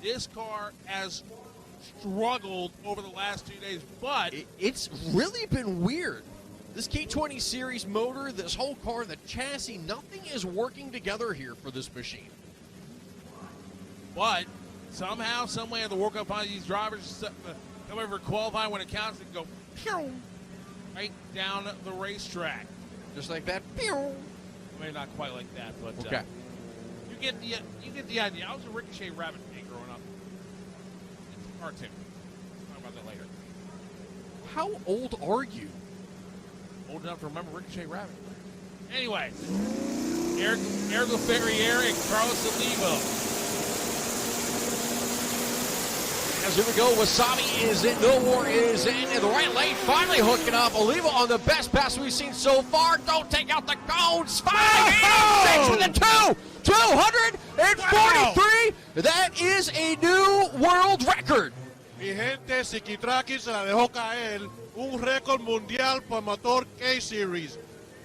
this car has struggled over the last 2 days, but it's really been weird. This K20 series motor, this whole car, the chassis, nothing is working together here for this machine. But somehow, some way, the World Cup Finals, these drivers come over qualifying when it counts and go pew, right down the racetrack, just like that. Pew. Maybe not quite like that, but okay. You get the idea. I was a Ricochet Rabbit fan growing up. Cartoon. Talk about that later. How old are you? Old enough to remember Ricochet Rabbit. Anyway, Eric Laferriere and Carlos Olivo. As here we go, Wasabi is in, No War is in the right lane, finally hooking up. Olivo on the best pass we've seen so far. Don't take out the cones. 5 and 6 with a 243. Wow. That is a new world record. Mi gente, Sikitraki se la dejó caer. Un récord mundial por motor K-Series.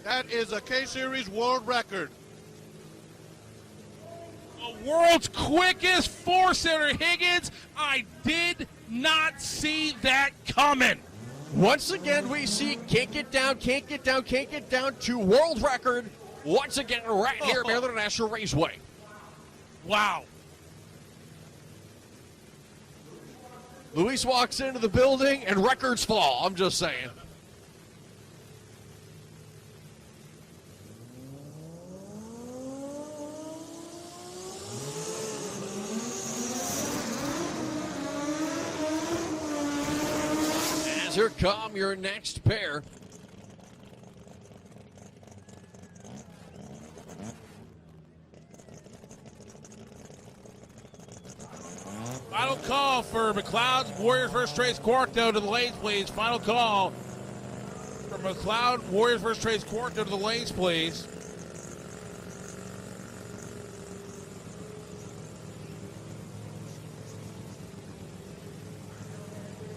That is a K-Series world record. The world's quickest four-cylinder Higgins. I did not see that coming. Once again, we see can't get down to world record. Once again, right here at Maryland National Raceway. Wow. Luis walks into the building and records fall. I'm just saying. As here come your next pair. Final call for McLeod's Warriors versus Trace Quarto to the lanes, please. Final call for McLeod Warriors versus Trace Quarto to the lanes, please.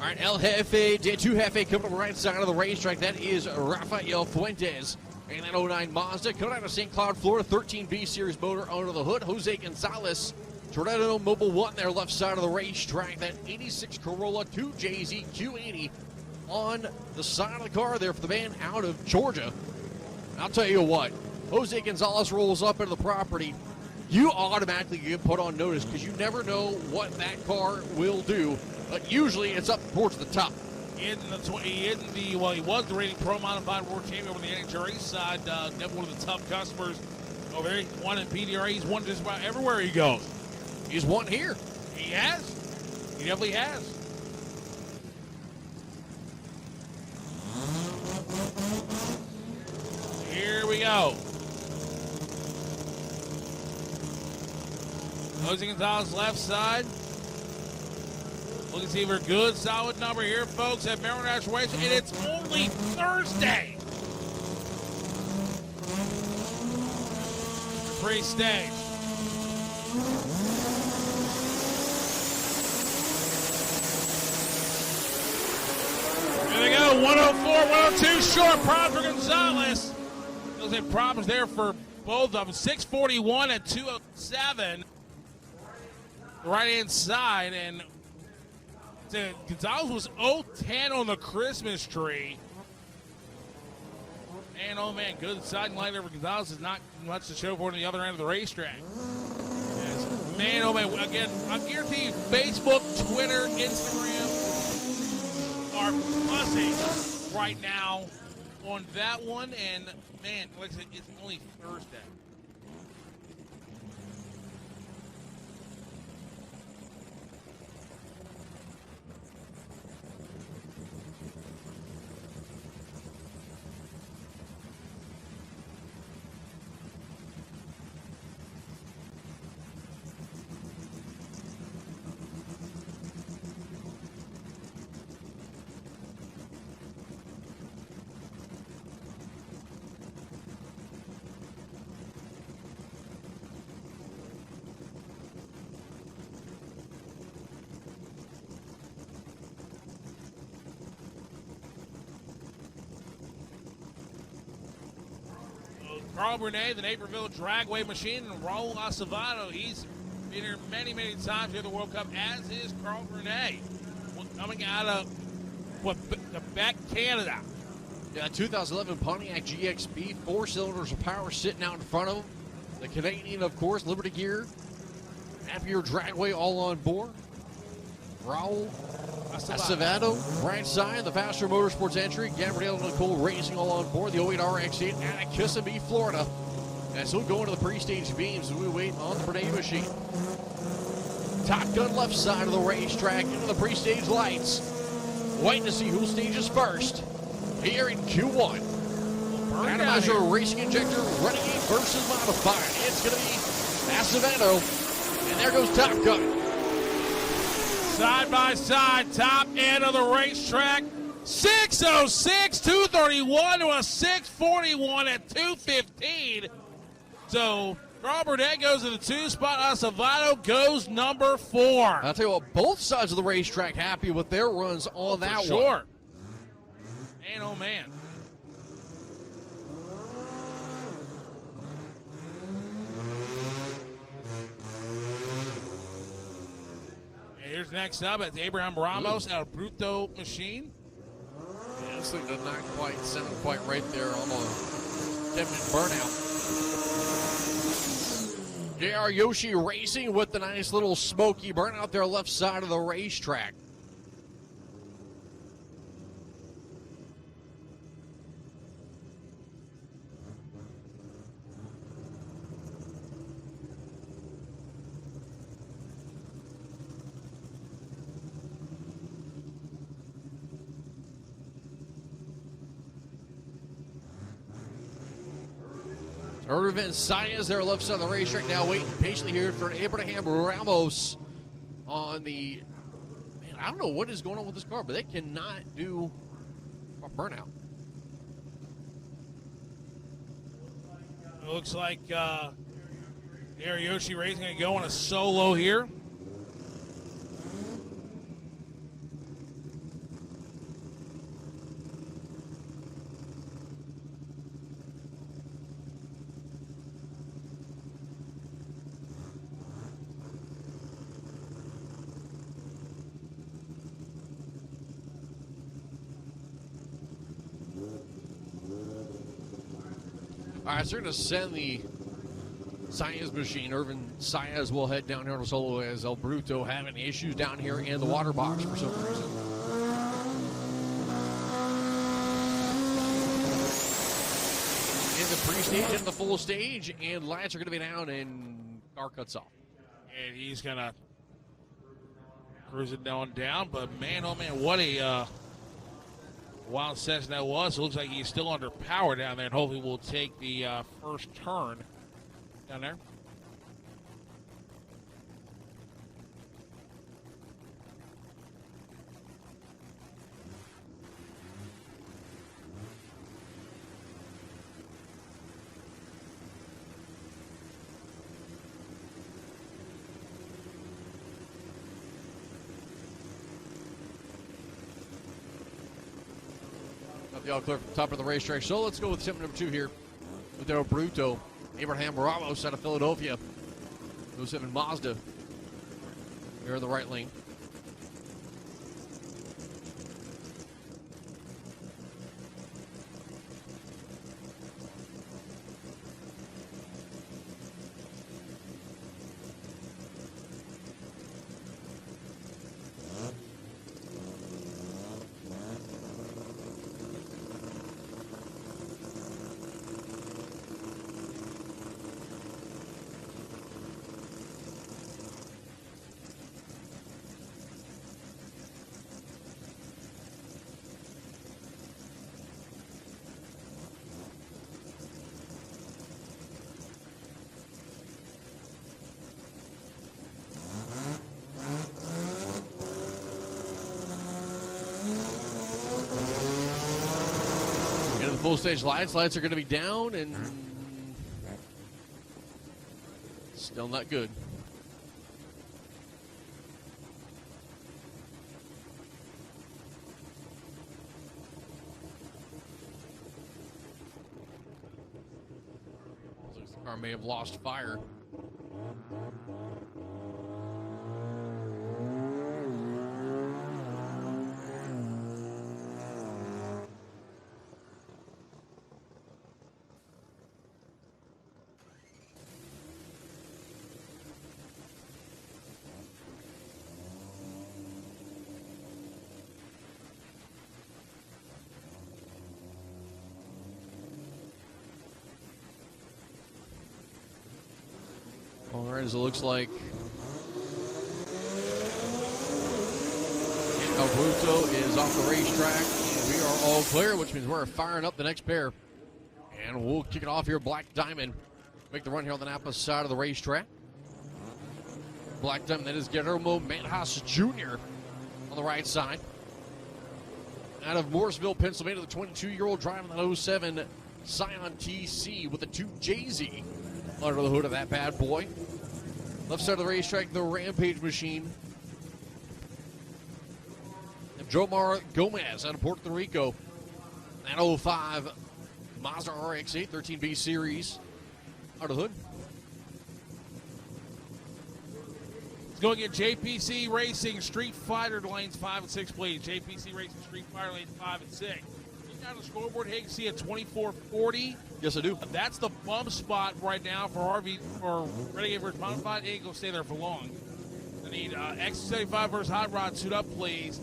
All right, El Jefe, two Jefe coming on the right side of the racetrack. That is Rafael Fuentes. And that 09 Mazda coming out of St. Cloud, Florida, 13B Series motor under the hood. Jose Gonzalez Tornado Mobile 1 there, left side of the racetrack. That 86 Corolla 2JZ Q80 on the side of the car there for the man out of Georgia. I'll tell you what, Jose Gonzalez rolls up into the property, you automatically get put on notice because you never know what that car will do. But usually it's up towards the top. He was the Rating Pro Modified World Champion over the NHRA side. Definitely one of the tough customers over there. He's won in PDRA. He's won just about everywhere he goes. He's won here. He has. He definitely has. Here we go. Jose Gonzalez left side. Looking to see if we're good, solid number here, folks, at Maryland National Racing, and it's only Thursday. Pre-stage. Here they go, 104, 102 short, problems for Gonzalez. Those had problems there for both of them, 641 and 207. The right-hand side, and Gonzalez was 0-10 on the Christmas tree. And oh man, good side line there for Gonzalez is not much to show for on the other end of the racetrack. Yes. Man, oh man, again, I guarantee you, Facebook, Twitter, Instagram are buzzing right now on that one. And man, like I said, it's only Thursday. Carl Brunet, the Naperville Dragway Machine, and Raul Acevedo. He's been here many, many times here at the World Cup, as is Carl Brunet, coming out of Quebec, Canada. Yeah, 2011 Pontiac GXB, 4 cylinders of power sitting out in front of him. The Canadian, of course, Liberty Gear, Napier Dragway all on board. Raul Acevedo, right side, the Faster Motorsports entry. Gabrielle Nicole Racing all on board. The 08 RX-8 out of Kissimmee, Florida. As we'll go into the pre-stage beams as we wait on the Brunet machine. Top Gun left side of the racetrack into the pre-stage lights. Waiting to see who stages first here in Q1. Randomizer Racing Injector Renegade versus Modified. It's going to be Acevedo. And there goes Top Gun. Side by side, top end of the racetrack. 606, 231 to a 641 at 215. So Carl Brunet goes to the 2 spot. Acevedo goes number 4. I'll tell you what, both sides of the racetrack happy with their runs on that one. Sure. Man, oh man. Here's next up, it's Abraham Ramos out of Bruto Machine. Yeah, this thing does not quite sound quite right there on the 10-minute burnout. JR Yoshi Racing with the nice little smoky burnout there left side of the racetrack. Ervin Saez there left side of the racetrack now waiting patiently here for Abraham Ramos on the, man, I don't know what is going on with this car, but they cannot do a burnout. It looks like Yoshi Racing going to go on a solo here. All right, so they're going to send the Saez machine. Irvin Saez will head down here on a solo as El Bruto having issues down here in the water box for some reason. In the pre-stage and the full stage, and lights are going to be down, and car cuts off. And he's going to cruise it down, but man, oh man, what a wild session that was. It looks like he's still under power down there, and hopefully we'll take the first turn down there. The all clear from the top of the racetrack. So let's go with sim number 2 here with Del Bruto. Abraham Ramos out of Philadelphia. 07 Mazda. Here in the right lane. Full stage lights. Lights are going to be down and still not good. Looks like the car may have lost fire. All right, as it looks like El Bruto is off the racetrack, and we are all clear, which means we're firing up the next pair. And we'll kick it off here. Black Diamond make the run here on the Napa side of the racetrack. Black Diamond, that is Guillermo Manhas Jr. on the right side. Out of Morrisville, Pennsylvania, the 22-year-old driving the 07 Scion TC with the 2 Jay-Z under the hood of that bad boy. Left side of the racetrack, the Rampage machine. And Jomar Gomez out of Puerto Rico. That 05 Mazda RX-8 13B Series under the hood. Let's go get JPC Racing Street Fighter lanes 5 and 6, please. JPC Racing Street Fighter lanes 5 and 6. Down the scoreboard, hey, you can see a 2440. Yes, I do. That's the bump spot right now for Renegade versus Modified. It ain't gonna stay there for long. I need X75 versus Hot Rod suit up, please.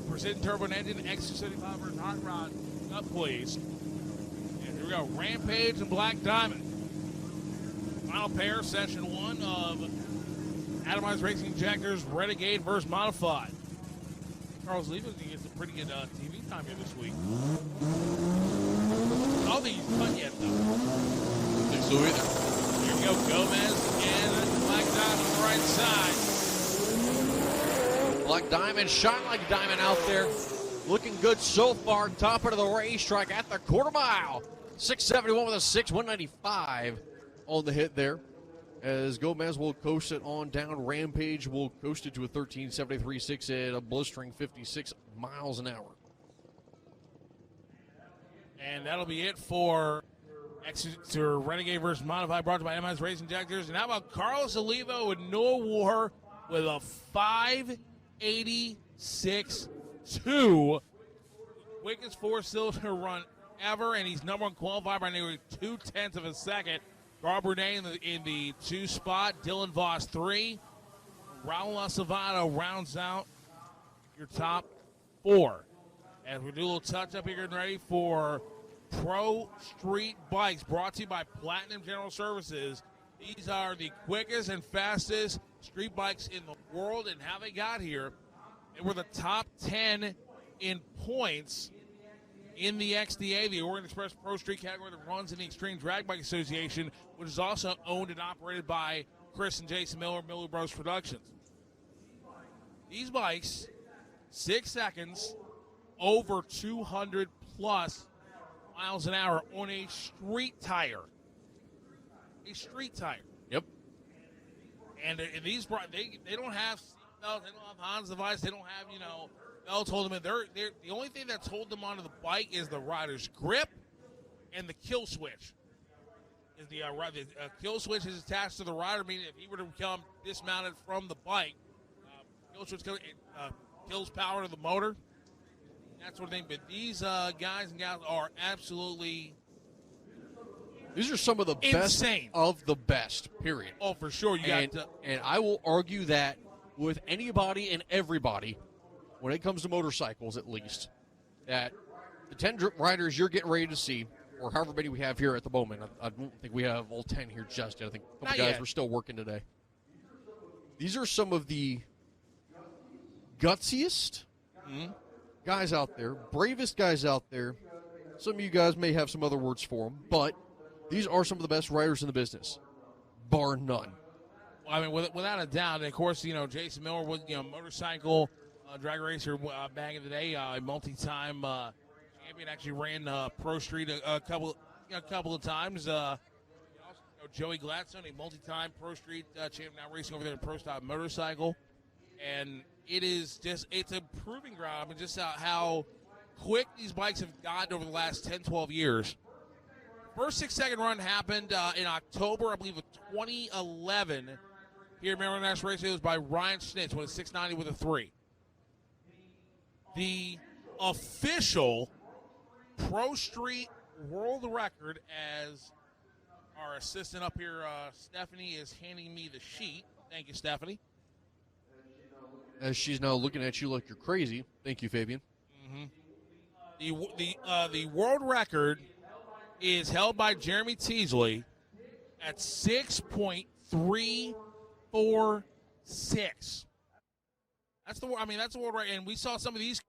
Precision Turbo and Engine X75 versus Hot Rod suit up, please. And here we go, Rampage and Black Diamond. Final pair, session 1 of Atomized Racing Injectors Renegade versus Modified. Charles Levy gets a pretty good TV time here this week. I don't think he's cut yet, though. I don't think so either. Here we go, Gomez and Black Diamond on the right side. Black Diamond shine like a diamond out there. Looking good so far. Top of the racetrack at the quarter mile. 671 with a 195 on the hit there. As Gomez will coast it on down. Rampage will coast it to a 13.73.6 at a blistering 56 miles an hour. And that'll be it for Exeter Renegade versus Modified, brought to you by MS Racing Injectors. And how about Carlos Olivo with no war with a 586.2. Quickest 4-cylinder run ever, and he's number one qualified by nearly 0.2 of a second. Garbernay in the 2 spot. Dylan Voss 3. Raul Acevedo rounds out your top 4. As we do a little touch-up here, getting ready for Pro Street Bikes, brought to you by Platinum General Services. These are the quickest and fastest street bikes in the world, and how they got here. They were the top 10 in points in the XDA, the Oregon Express Pro Street category that runs in the Extreme Drag Bike Association, which is also owned and operated by Chris and Jason Miller, Miller Bros Productions. These bikes, 6 seconds, over 200 plus miles an hour on a street tire. A street tire. Yep. And these, they don't have seatbelts, they don't have Hans device, they don't have, belts holding them in. They're the only thing that's holding them onto the bike is the rider's grip and the kill switch. Is the kill switch is attached to the rider, meaning if he were to become dismounted from the bike, kill switch kills power to the motor. That sort of thing. But these guys and gals are absolutely These are some of the insane. Best of the best, period. Oh, for sure. And I will argue that with anybody and everybody, when it comes to motorcycles at least, that the 10 riders you're getting ready to see, or however many we have here at the moment, I don't think we have all 10 here just yet. I think a couple guys were still working today. These are some of the gutsiest guys out there, bravest guys out there. Some of you guys may have some other words for them, but these are some of the best riders in the business, bar none. Well, I mean, without a doubt. And of course, Jason Miller was, motorcycle drag racer back in the day, a multi-time champion. Actually ran Pro Street a couple of times. Also, Joey Gladstone, a multi-time Pro Street champion, now racing over there in Pro Stop Motorcycle. And it's a proving ground. I mean, just how quick these bikes have gotten over the last 10, 12 years. First 6-second run happened in October, I believe, of 2011 here at Maryland National Raceway. It was by Ryan Schnitz with a 690 with a 3. The official Pro Street world record, as our assistant up here, Stephanie, is handing me the sheet. Thank you, Stephanie. As she's now looking at you like you're crazy. Thank you, Fabian. The world record is held by Jeremy Teasley at 6.346. That's the world record, and we saw some of these.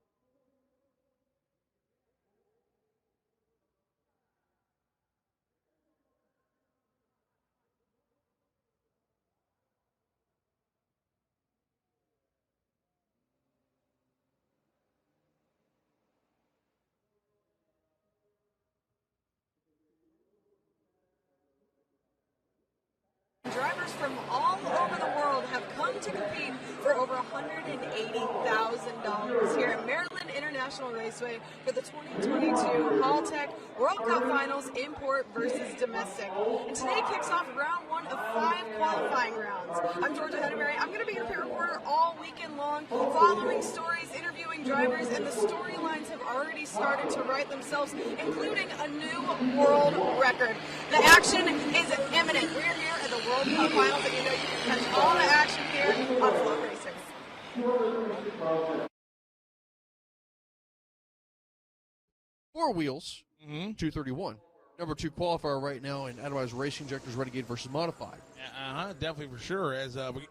Drivers from all over the world have come to compete for over $180,000 here at Maryland International Raceway for the 2022 Halltech World Cup Finals, import versus domestic. And today kicks off round 1 of 5 qualifying rounds. I'm Georgia Henneberry. I'm going to be your pit reporter all weekend long, following stories, interviewing drivers, and the storylines have already started to write themselves, including a new world record. The action is imminent. We're here at the World Cup Finals, and you can catch all the action here on FloRacing. 4 wheels, 231. Number 2 qualifier right now in Adwise Racing Injectors Renegade versus Modified. Definitely for sure. As we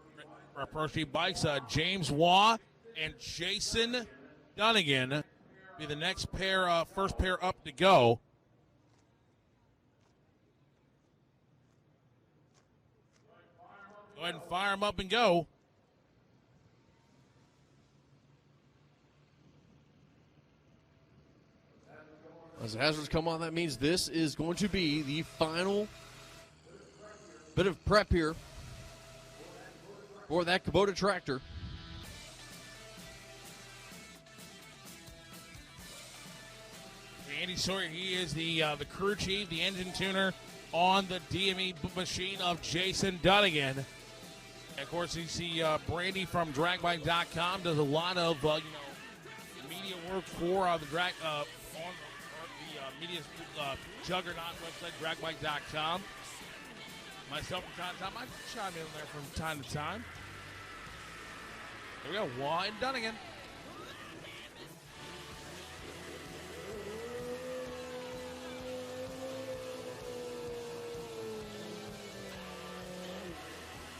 our Pro Street Bikes, James Waugh and Jason Dunnigan be the next pair, first pair up to go. Go ahead and fire them up and go. As the hazards come on, that means this is going to be the final bit of prep here for that Kubota tractor. Andy Sawyer, he is the crew chief, the engine tuner on the DME machine of Jason Dunnigan. And of course, you see Brandy from dragbike.com does a lot of media work for the drag on the media juggernaut website, dragbike.com. Myself from time to time, I chime in there from time to time. Here we go, Waugh and Dunnigan.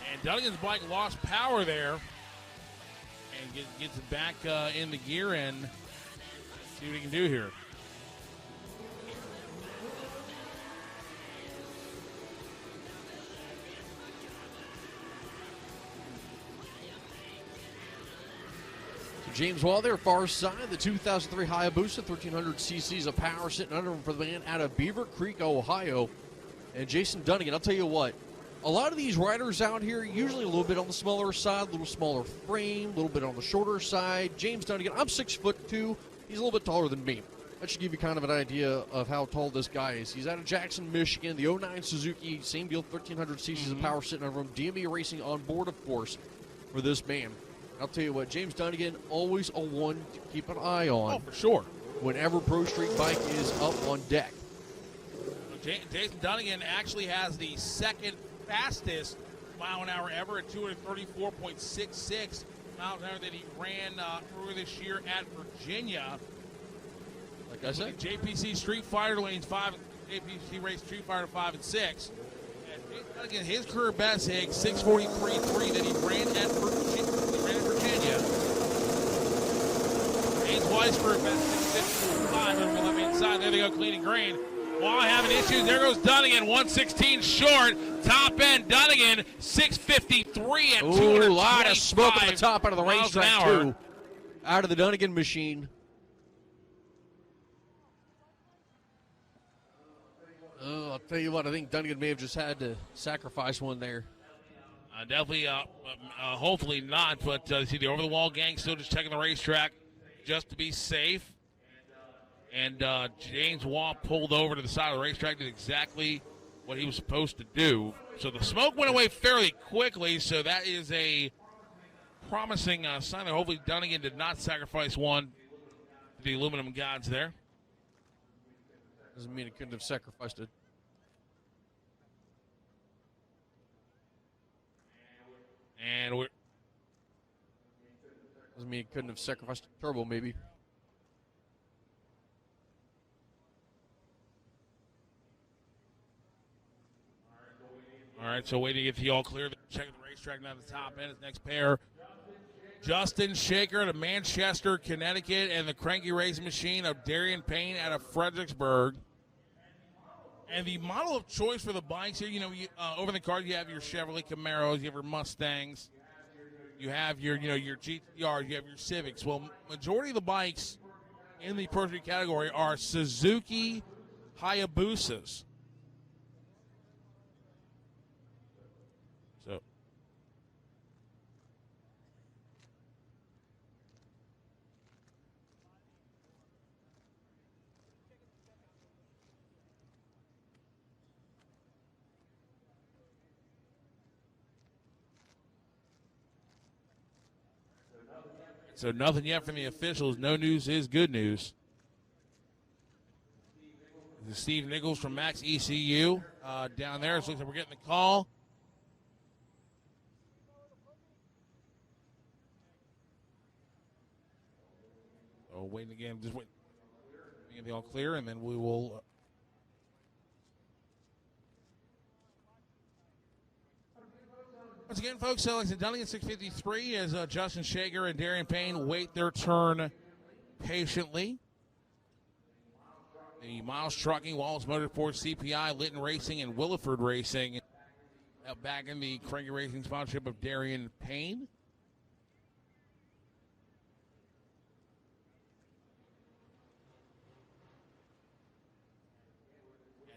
And Dunnigan's bike lost power there. And gets it back into gear and see what he can do here. James Waugh there, far side, the 2003 Hayabusa, 1,300 cc's of power sitting under him for the man out of Beaver Creek, Ohio. And Jason Dunnigan, I'll tell you what, a lot of these riders out here, usually a little bit on the smaller side, a little smaller frame, a little bit on the shorter side. James Dunnigan, I'm 6'2", he's a little bit taller than me. That should give you kind of an idea of how tall this guy is. He's out of Jackson, Michigan, the 09 Suzuki, same deal, 1,300 cc's of power sitting under him. DME Racing on board, of course, for this man. I'll tell you what, James Dunnigan, always a one to keep an eye on. Oh, for sure. Whenever Pro Street Bike is up on deck. Jason Dunnigan actually has the second fastest mile an hour ever at 234.66 miles an hour that he ran earlier this year at Virginia. Like I said, JPC Street Fighter lanes 5, JPC Race Street Fighter 5 and 6. And Jason Dunnigan, his career best hit 6:43.3 that he ran at Virginia. James Waugh's career best 6:55 on the left-hand side. There they go, clean and green. Waugh having issues. There goes Dunnigan, 116 short. Top end, Dunnigan, 6:53 at 225. a lot of smoke on the top out of the racetrack, too. Out of the Dunnigan machine. Oh, I'll tell you what, I think Dunnigan may have just had to sacrifice one there. Definitely, hopefully not, but see the over-the-wall gang still just checking the racetrack just to be safe. And James Waugh pulled over to the side of the racetrack, did exactly what he was supposed to do. So the smoke went away fairly quickly, so that is a promising sign that hopefully Dunnigan did not sacrifice one to the aluminum gods there. Doesn't mean he couldn't have sacrificed it. And we're Doesn't mean he couldn't have sacrificed a turbo, maybe. all right, so waiting to get the all clear. Checking the racetrack now at the top end. His next pair, Justin Shaker out of Manchester, Connecticut, and the Cranky Racing Machine of Darian Payne out of Fredericksburg. And the model of choice for the bikes here, over the card you have your Chevrolet Camaros, you have your Mustangs, you have your GTRs, you have your Civics. Well, majority of the bikes in the Pro Street category are Suzuki Hayabusas. So nothing yet from the officials. No news is good news. This is Steve Nichols from Max ECU down there. So looks like we're getting the call. Oh, waiting again. Just wait. Get the all clear, and then we will. Once again, folks, Alex and Dunnigan 6:53 as Justin Shager and Darian Payne wait their turn patiently. The Miles Trucking, Wallace Motorsports, CPI, Litton Racing, and Williford Racing back in the Cranky Racing sponsorship of Darian Payne.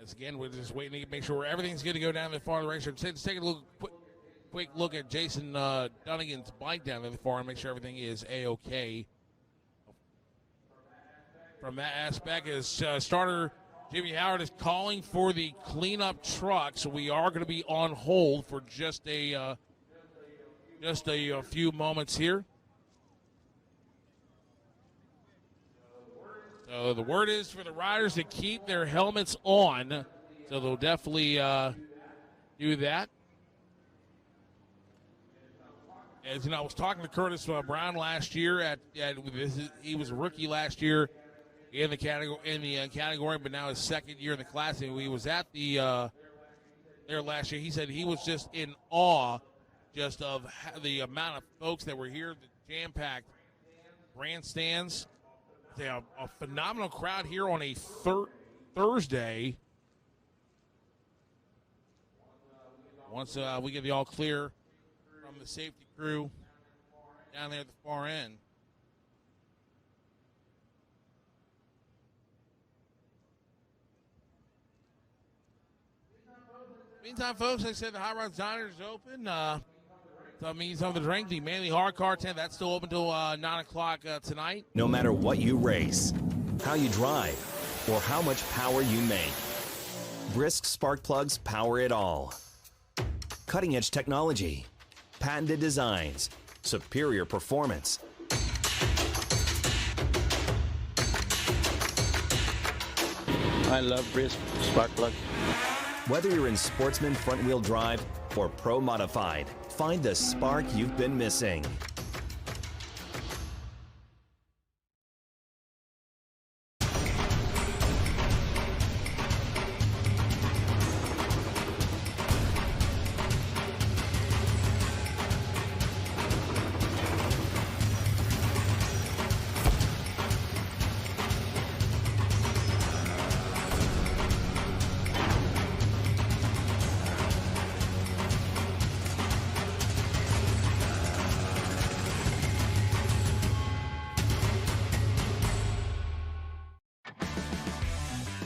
As again, we're just waiting to make sure everything's good to go down the far of the racetrack. Let's take a quick look at Jason Dunnigan's bike down there far and make sure everything is A-OK. From that aspect, as starter Jimmy Howard is calling for the cleanup truck, so we are going to be on hold for just a few moments here. So So the word is for the riders to keep their helmets on. So they'll definitely do that. As you know, I was talking to Curtis Brown last year. He was a rookie last year in the category, but now his second year in the class. And he was at there last year. He said he was just in awe, just of the amount of folks that were here, the jam-packed grandstands. They have a phenomenal crowd here on a Thursday. Once we get the all clear from the safety crew down there at the far end. Meantime, folks, like I said, the Hot Rods Diner is open. That means something to drink. The Manly Hard Car tent, that's still open until 9 o'clock tonight. No matter what you race, how you drive, or how much power you make, Brisk spark plugs power it all. Cutting-edge technology, patented designs, superior performance. I love Brisk spark plug. Whether you're in sportsman front-wheel drive or pro modified, find the spark you've been missing.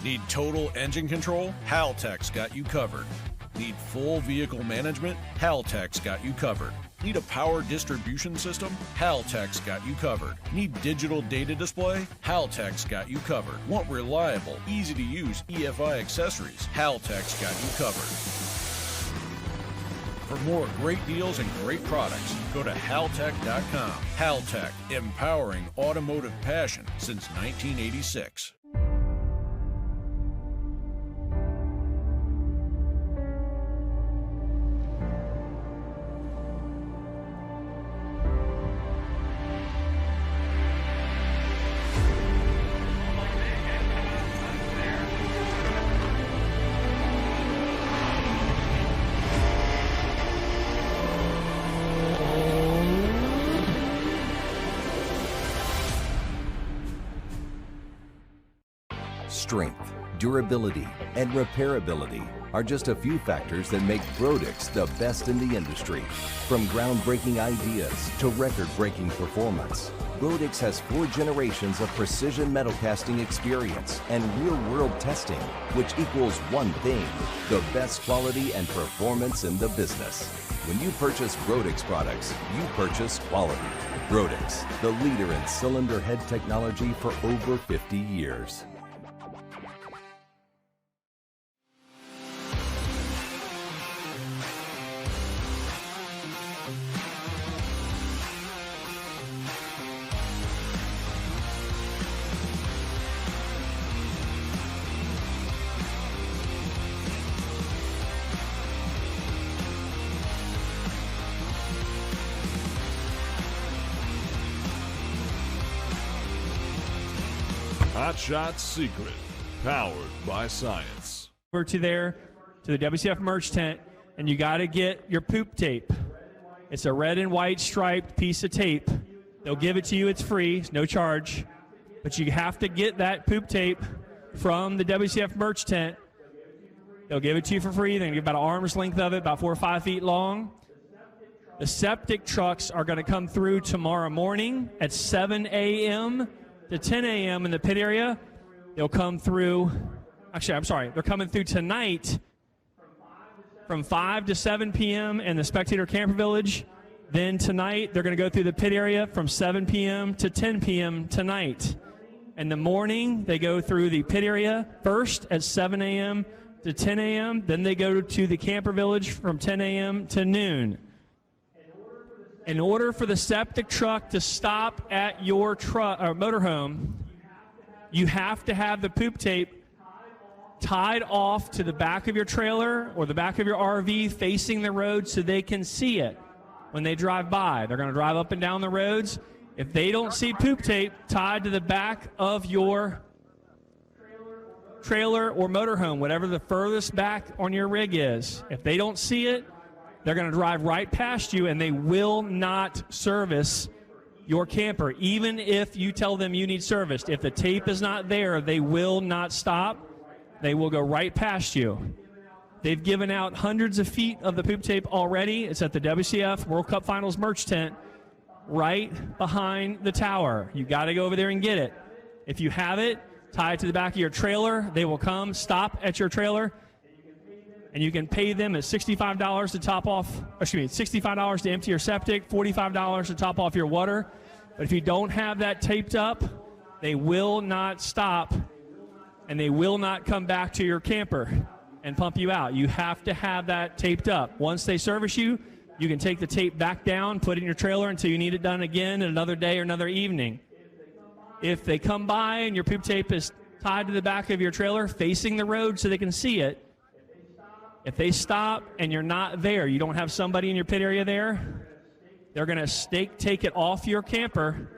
Need total engine control? Haltech's got you covered. Need full vehicle management? Haltech's got you covered. Need a power distribution system? Haltech's got you covered. Need digital data display? Haltech's got you covered. Want reliable, easy to use EFI accessories? Haltech's got you covered. For more great deals and great products, go to haltech.com. Haltech, empowering automotive passion since 1986. Strength, durability, and repairability are just a few factors that make Brodix the best in the industry. From groundbreaking ideas to record-breaking performance, Brodix has 4 generations of precision metal casting experience and real-world testing, which equals one thing: the best quality and performance in the business. When you purchase Brodix products, you purchase quality. Brodix, the leader in cylinder head technology for over 50 years. Hot Shot Secret, powered by science. Over to the WCF merch tent, and you got to get your poop tape. It's a red and white striped piece of tape. They'll give it to you. It's free. It's no charge. But you have to get that poop tape from the WCF merch tent. They'll give it to you for free. They're going to give about an arm's length of it, about 4 or 5 feet long. The septic trucks are going to come through tomorrow morning at 7 a.m. to 10 a.m. in the pit area. They'll come through, they're coming through tonight from 5 to 7 p.m. in the Spectator Camper Village. Then tonight, they're going to go through the pit area from 7 p.m. to 10 p.m. tonight. In the morning, they go through the pit area first at 7 a.m. to 10 a.m. Then they go to the Camper Village from 10 a.m. to noon. In order for the septic truck to stop at your motorhome, you have to have the poop tape tied off to the back of your trailer or the back of your RV facing the road so they can see it when they drive by. They're going to drive up and down the roads. If they don't see poop tape tied to the back of your trailer or motorhome, whatever the furthest back on your rig is, if they don't see it, they're going to drive right past you and they will not service your camper, even if you tell them you need serviced. If the tape is not there, they will not stop. They will go right past you. They've given out hundreds of feet of the poop tape already. It's at the WCF World Cup Finals merch tent right behind the tower. You got to go over there and get it. If you have it, tie it to the back of your trailer. They will come, stop at your trailer, and you can pay them at $65 to top off, $65 to empty your septic, $45 to top off your water. But if you don't have that taped up, they will not stop and they will not come back to your camper and pump you out. You have to have that taped up. Once they service you, you can take the tape back down, put it in your trailer until you need it done again another day or another evening. If they come by and your poop tape is tied to the back of your trailer facing the road so they can see it, if they stop and you're not there, you don't have somebody in your pit area there, they're going to take it off your camper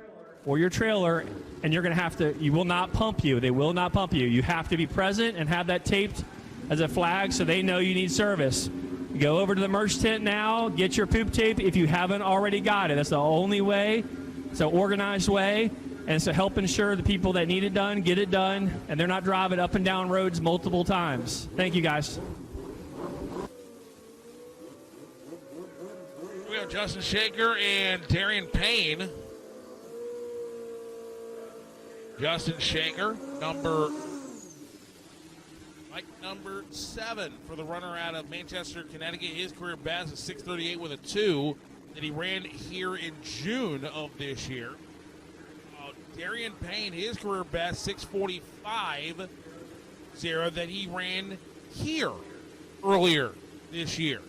or your trailer, and you're going to have to, you will not pump you. They will not pump you. You have to be present and have that taped as a flag so they know you need service. Go over to the merch tent now, get your poop tape if you haven't already got it. That's the only way. It's an organized way, and it's to help ensure the people that need it done get it done, and they're not driving up and down roads multiple times. Thank you, guys. We have Justin Shaker and Darian Payne. Justin Shaker, number 7 for the runner out of Manchester, Connecticut. His career best is 6:38 with a 2 that he ran here in June of this year. Darian Payne, his career best 6:45.0 that he ran here earlier this year.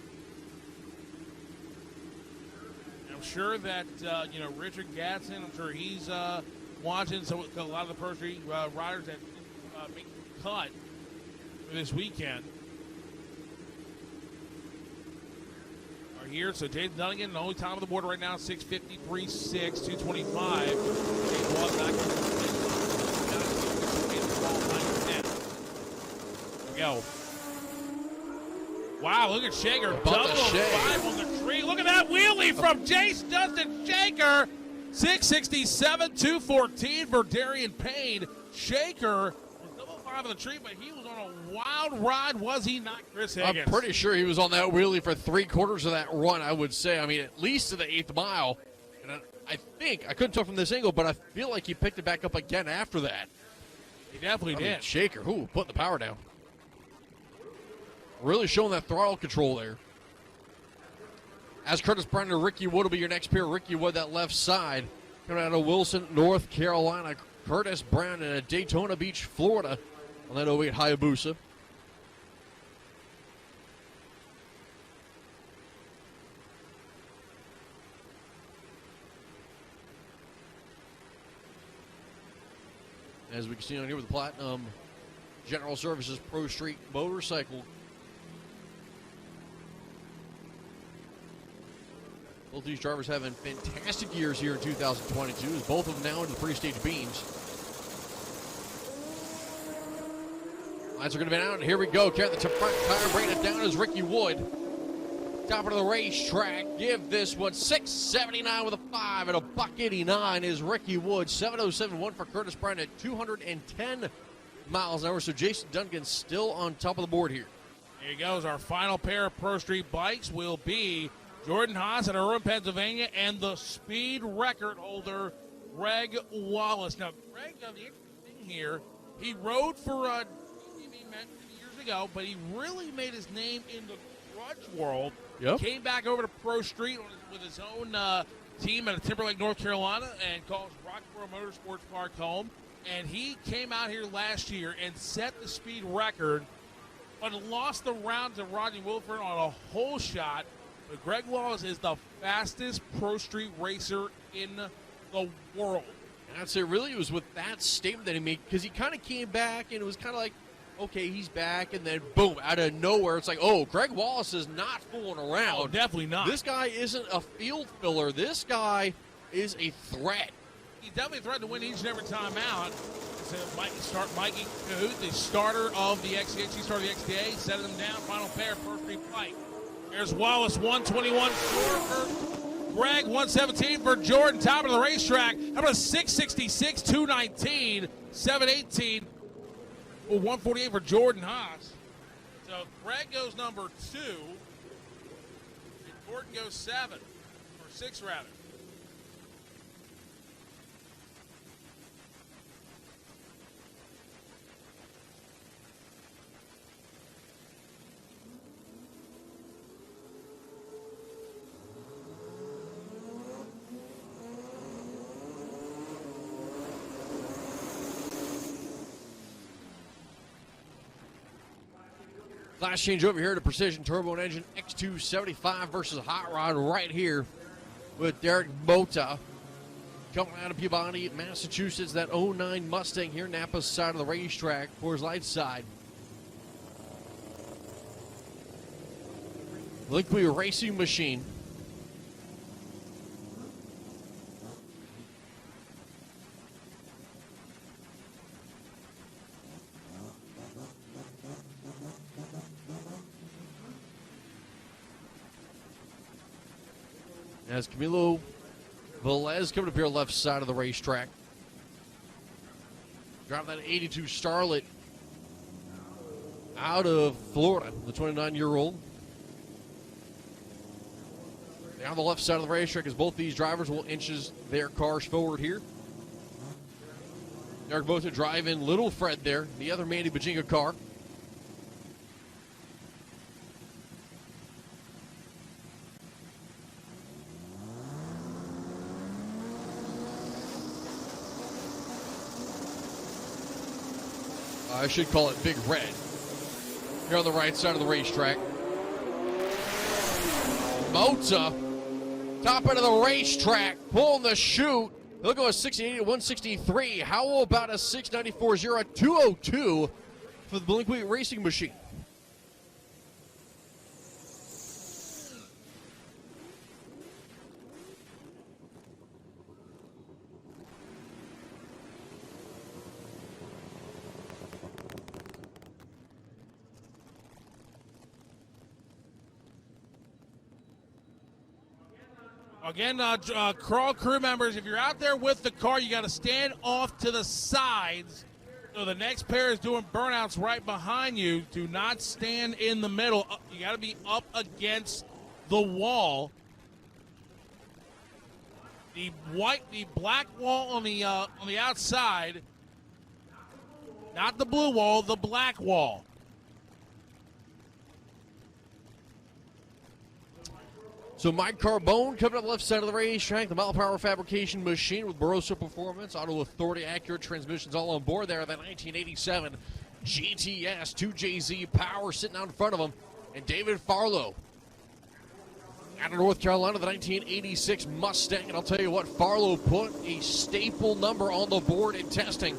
I'm sure that Richard Gatson, I'm sure he's watching. So a lot of the Pro Street riders that make the cut for this weekend are here. So James Dunnigan, the only time on the board right now, 6:53.6, 2:25. There we go. Wow, look at Shaker. Double 5 on the tree. Look at that wheelie from Jace Justin Shaker. 6:67, 2:14 for Darian Payne. Shaker was double 5 on the tree, but he was on a wild ride, was he not, Chris Higgins? I'm pretty sure he was on that wheelie for 3/4 of that run, I would say. I mean, at least to the 8th mile. And I think, I couldn't tell from this angle, but I feel like he picked it back up again after that. He definitely did. Shaker, putting the power down. Really showing that throttle control there. As Curtis Brown and Ricky Wood will be your next pair. Ricky Wood, that left side. Coming out of Wilson, North Carolina. Curtis Brown in Daytona Beach, Florida on that 08 Hayabusa. As we can see on here with the Platinum General Services Pro Street Motorcycle. Both these drivers having fantastic years here in 2022, as both of them now into the pre-stage beams. Lights are going to be out, and here we go. Carrying the front tire, bringing it down is Ricky Wood. Top of the racetrack. Give this one 6:79 with a 5 and a $1.89 is Ricky Wood. 7:07.1 for Curtis Brown at 210 miles an hour. So Jason Duncan still on top of the board here. There he goes. Our final pair of Pro Street bikes will be Jordan Haas out of Irwin, Pennsylvania, and the speed record holder, Greg Wallace. Now, Greg, the interesting thing here, he rode for years ago, but he really made his name in the grudge world. Yep. Came back over to Pro Street with his own team at Timberlake, North Carolina, and calls Roxborough Motorsports Park home. And he came out here last year and set the speed record, but lost the round to Rodney Wilford on a hole shot. But Greg Wallace is the fastest Pro Street racer in the world. And I'd say really it was with that statement that he made, because he kind of came back and it was kind of like, okay, he's back, and then boom, out of nowhere, it's like, oh, Greg Wallace is not fooling around. Oh, definitely not. This guy isn't a field filler. This guy is a threat. He's definitely threatened to win each and every time out. So Mikey Cahoot, the starter of the XDA, starter of the XDA, setting them down. Final pair, first free flight. There's Wallace, 121 for Greg, 117 for Jordan. Top of the racetrack. How about a 666, 219, 718, 148 for Jordan Haas. So Greg goes number 2, and Jordan goes 7, or 6 rather. Last change over here to Precision Turbo and Engine X275 versus Hot Rod right here with Derek Mota coming out of Peabody, Massachusetts. That 09 Mustang here, Napa's side of the racetrack, Coors Light side. Liquid Racing Machine. As Camilo Velez coming up here left side of the racetrack. Driving that 82 Starlet out of Florida, the 29-year-old. Now on the left side of the racetrack as both these drivers will inches their cars forward here. They're both to drive in Little Fred there, the other Mandy Bajinga car. I should call it Big Red. Here on the right side of the racetrack. Mota, top end of the racetrack, pulling the chute. They'll go a 68 at 163. How about a 694.0 at 202 for the Liquid Racing Machine? Again, crawl crew members, if you're out there with the car, you got to stand off to the sides. So the next pair is doing burnouts right behind you. Do not stand in the middle. You got to be up against the wall. The black wall on the outside, not the blue wall, the black wall. So Mike Carbone coming up the left side of the racetrack, the Mile Power Fabrication Machine with Barossa Performance, Auto Authority, accurate transmissions all on board there. That 1987 GTS 2JZ Power sitting out in front of him. And David Farlow out of North Carolina, the 1986 Mustang. And I'll tell you what, Farlow put a staple number on the board in testing.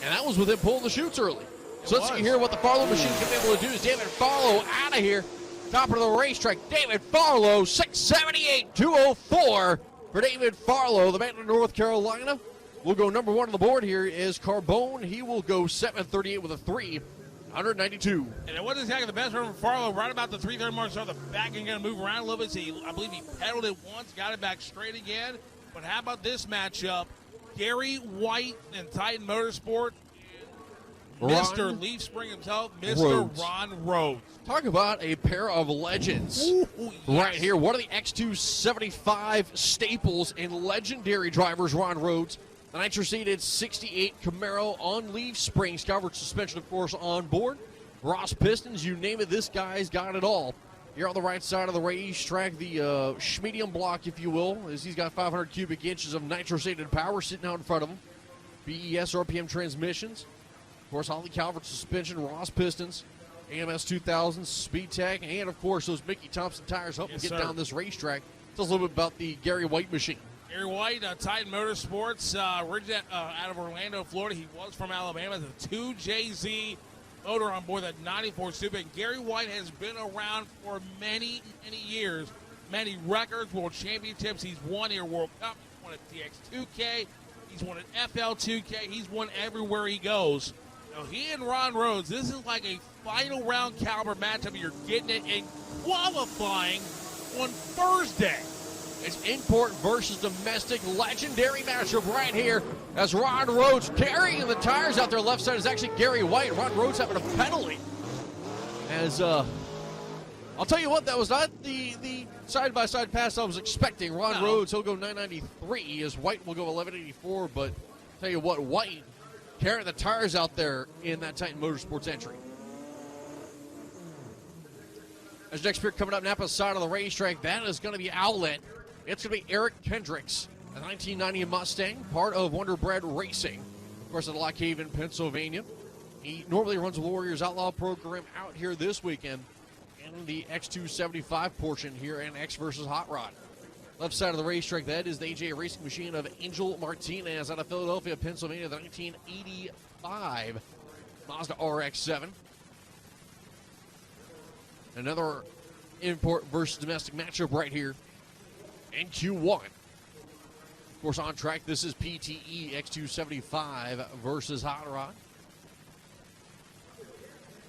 And that was with him pulling the chutes early. So let's hear what the Farlow machine can be able to do. Is David Farlow out of here. Top of the racetrack, David Farlow, 678.204 for David Farlow, the man in North Carolina. We'll go number 1 on the board here is Carbone. He will go 738 with a 3, 192. And it wasn't exactly the best run from Farlow. Right about the 330 mark, so the back and going to move around a little bit. So I believe he pedaled it once, got it back straight again. But how about this matchup? Gary White and Titan Motorsport. Mr. Leaf Spring himself, Mr. Ron Rhodes. Talk about a pair of legends. Ooh, yes. Right here, one of the X275 staples and legendary drivers, Ron Rhodes. The nitro-seated 68 Camaro on Leaf Springs, covered suspension, of course, on board. Ross Pistons, you name it, this guy's got it all. Here on the right side of the racetrack, the Schmedium block, if you will, as he's got 500 cubic inches of nitro-seated power sitting out in front of him. BES RPM transmissions. Of course, Holly Calvert suspension, Ross Pistons, AMS 2000, Speed Tech, and, of course, those Mickey Thompson tires helping get down this racetrack. Tell us a little bit about the Gary White machine. Gary White, Titan Motorsports, originated out of Orlando, Florida. He was from Alabama. The 2JZ motor on board that 94 Super. And Gary White has been around for many, many years. Many records, world championships. He's won here World Cup. He's won at TX2K. He's won at FL2K. He's won everywhere he goes. Now, he and Ron Rhodes, this is like a final round caliber matchup. You're getting it in qualifying on Thursday. It's import versus domestic, legendary matchup right here as Ron Rhodes carrying the tires out there. Left side is actually Gary White. Ron Rhodes having a penalty. As, I'll tell you what, that was not the side-by-side pass I was expecting. Ron Rhodes, he'll go 993 as White will go 1184, but tell you what, White carrying the tires out there in that Titan Motorsports entry. As next pick coming up, Napa's side of the racetrack, that is going to be Outlet. It's going to be Eric Kendricks, a 1990 Mustang, part of Wonderbread Racing, of course, in Lock Haven, Pennsylvania. He normally runs the Warriors Outlaw program out here this weekend in the X275 portion here in X versus Hot Rod. Left side of the racetrack, that is the AJ Racing machine of Angel Martinez out of Philadelphia, Pennsylvania, the 1985 Mazda RX-7. Another import versus domestic matchup right here in Q1. Of course, on track, this is PTE X275 versus Hot Rod.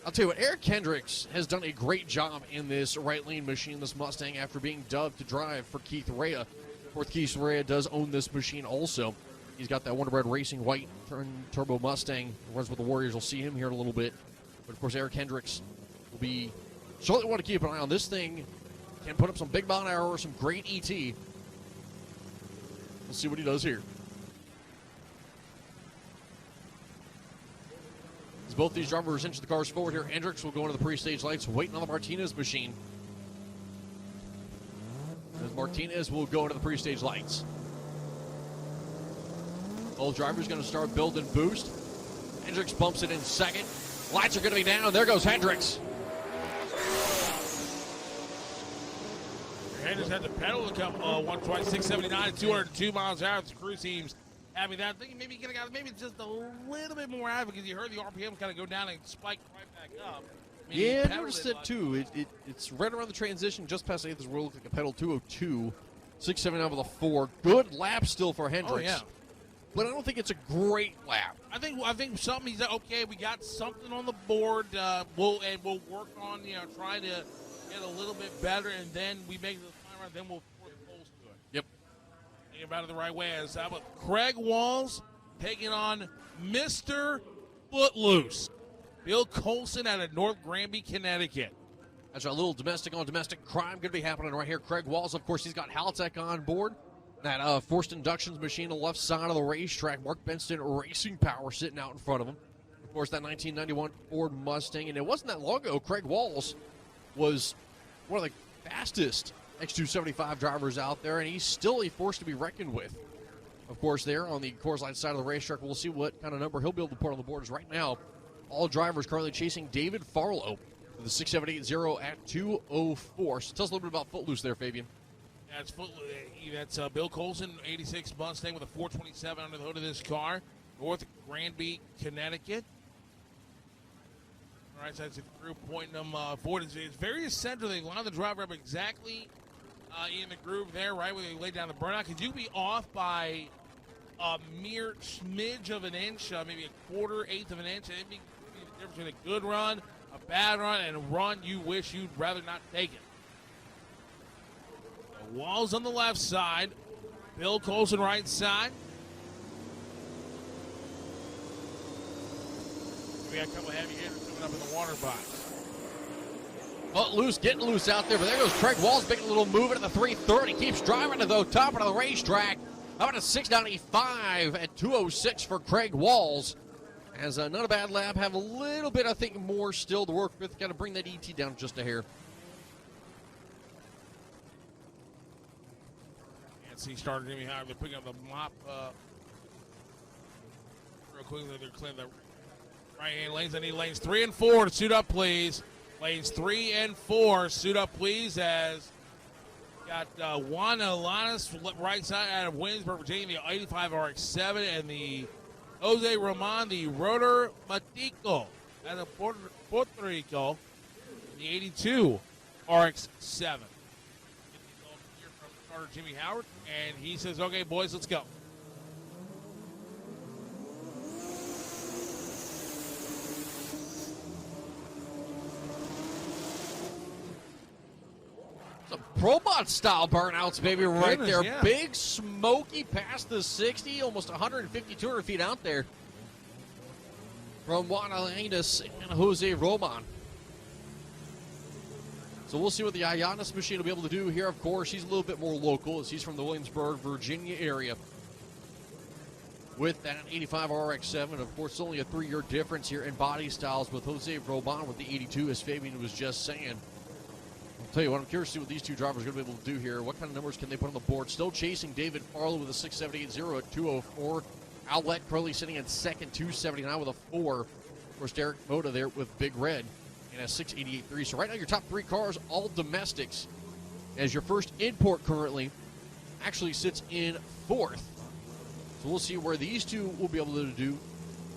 I'll tell you what, Eric Kendricks has done a great job in this right lane machine, this Mustang, after being dubbed to drive for Keith Rea. Of course, Keith Rea does own this machine also. He's got that Wonderbread Racing white turbo Mustang. Runs with the Warriors. We'll see him here in a little bit. But, of course, Eric Kendricks will be certainly want to keep an eye on this thing. Can put up some big mile an hour or some great ET. We'll see what he does here. As both these drivers inch the cars forward here, Hendricks will go into the pre-stage lights, waiting on the Martinez machine. As Martinez will go into the pre-stage lights. Both drivers going to start build and boost. Hendricks bumps it in second. Lights are going to be down. There goes Hendricks. Hendricks had the pedal to come 126, 79, 202 miles an hour. The crew seems having that. I think maybe get a guy maybe just a little bit more out of it because you heard the RPM kind of go down and spike right back up. I mean, yeah, I noticed it too. It's right around the transition, just past the 8th row, looked like a pedal 202, 679 with a 4. Good lap still for Hendricks. Oh, yeah. But I don't think it's a great lap. I think something. He said, okay, we got something on the board. We'll work on trying to get a little bit better, and then we make the final round. Then we'll pour the poles to it. Yep. Think about it the right way. As how about Craig Walls taking on Mr. Footloose, Bill Colson out of North Granby, Connecticut. That's a little domestic on domestic crime going to be happening right here. Craig Walls, of course, he's got Haltech on board. That forced inductions machine on the left side of the racetrack. Mark Benston Racing Power sitting out in front of him. Of course, that 1991 Ford Mustang. And it wasn't that long ago, Craig Walls was one of the fastest X275 drivers out there, and he's still a force to be reckoned with. Of course, there on the Coors Light side of the racetrack, we'll see what kind of number he'll be able to put on the board. As right now, all drivers currently chasing David Farlow with the 6780 at 204. So tell us a little bit about Footloose there, Fabian. That's Bill Colson, 86 Mustang with a 427 under the hood of this car. North Granby, Connecticut. All right, so that's the group pointing them forward. It's very essential. They line the driver up exactly in the groove there, right where they lay down the burnout. Because you can be off by a mere smidge of an inch, maybe a quarter, eighth of an inch. And it'd be the difference between a good run, a bad run, and a run you wish you'd rather not take it. Walls on the left side. Bill Colson right side. We got a couple of heavy hitters coming up in the water box. Footloose getting loose out there, but there goes Craig Walls making a little move into the 330. Keeps driving to the top of the racetrack. How about a 695 at 206 for Craig Walls? As not a bad lap. Have a little bit, I think, more still to work with. Got to bring that ET down just a hair. See, started Jimmy High. They're picking up the mop real quickly. They're clearing the right-hand lanes. I need lanes 3 and 4 to suit up, please. Lanes 3 and 4, suit up, please, as Got Juan Alanis, right side out of Williamsburg, Virginia, the 85 RX-7, and the Jose Roman, the Rotor Matico out of Puerto Rico, the 82 RX-7. From starter Jimmy Howard, and he says, okay, boys, let's go. Some Probot style burnouts, baby, right Goodness, there. yeah. Big smoky past the 60, almost 150, 200 feet out there from Juan Alanis and Jose Roman. So we'll see what the Ionis machine will be able to do here. Of course, he's a little bit more local as he's from the Williamsburg, Virginia area. With that 85 RX-7, of course, only a 3-year difference here in body styles with Jose Roman with the 82, as Fabian was just saying. I'll tell you what, I'm curious to see what these two drivers are going to be able to do here. What kind of numbers can they put on the board? Still chasing David Farlow with a 6.780 at 204. Outlet Curly sitting in second, 279 with a 4. Of course, Derek Moda there with Big Red and a 6.88.3. So right now your top 3 cars, all domestics, as your first import currently actually sits in 4th. So we'll see where these two will be able to do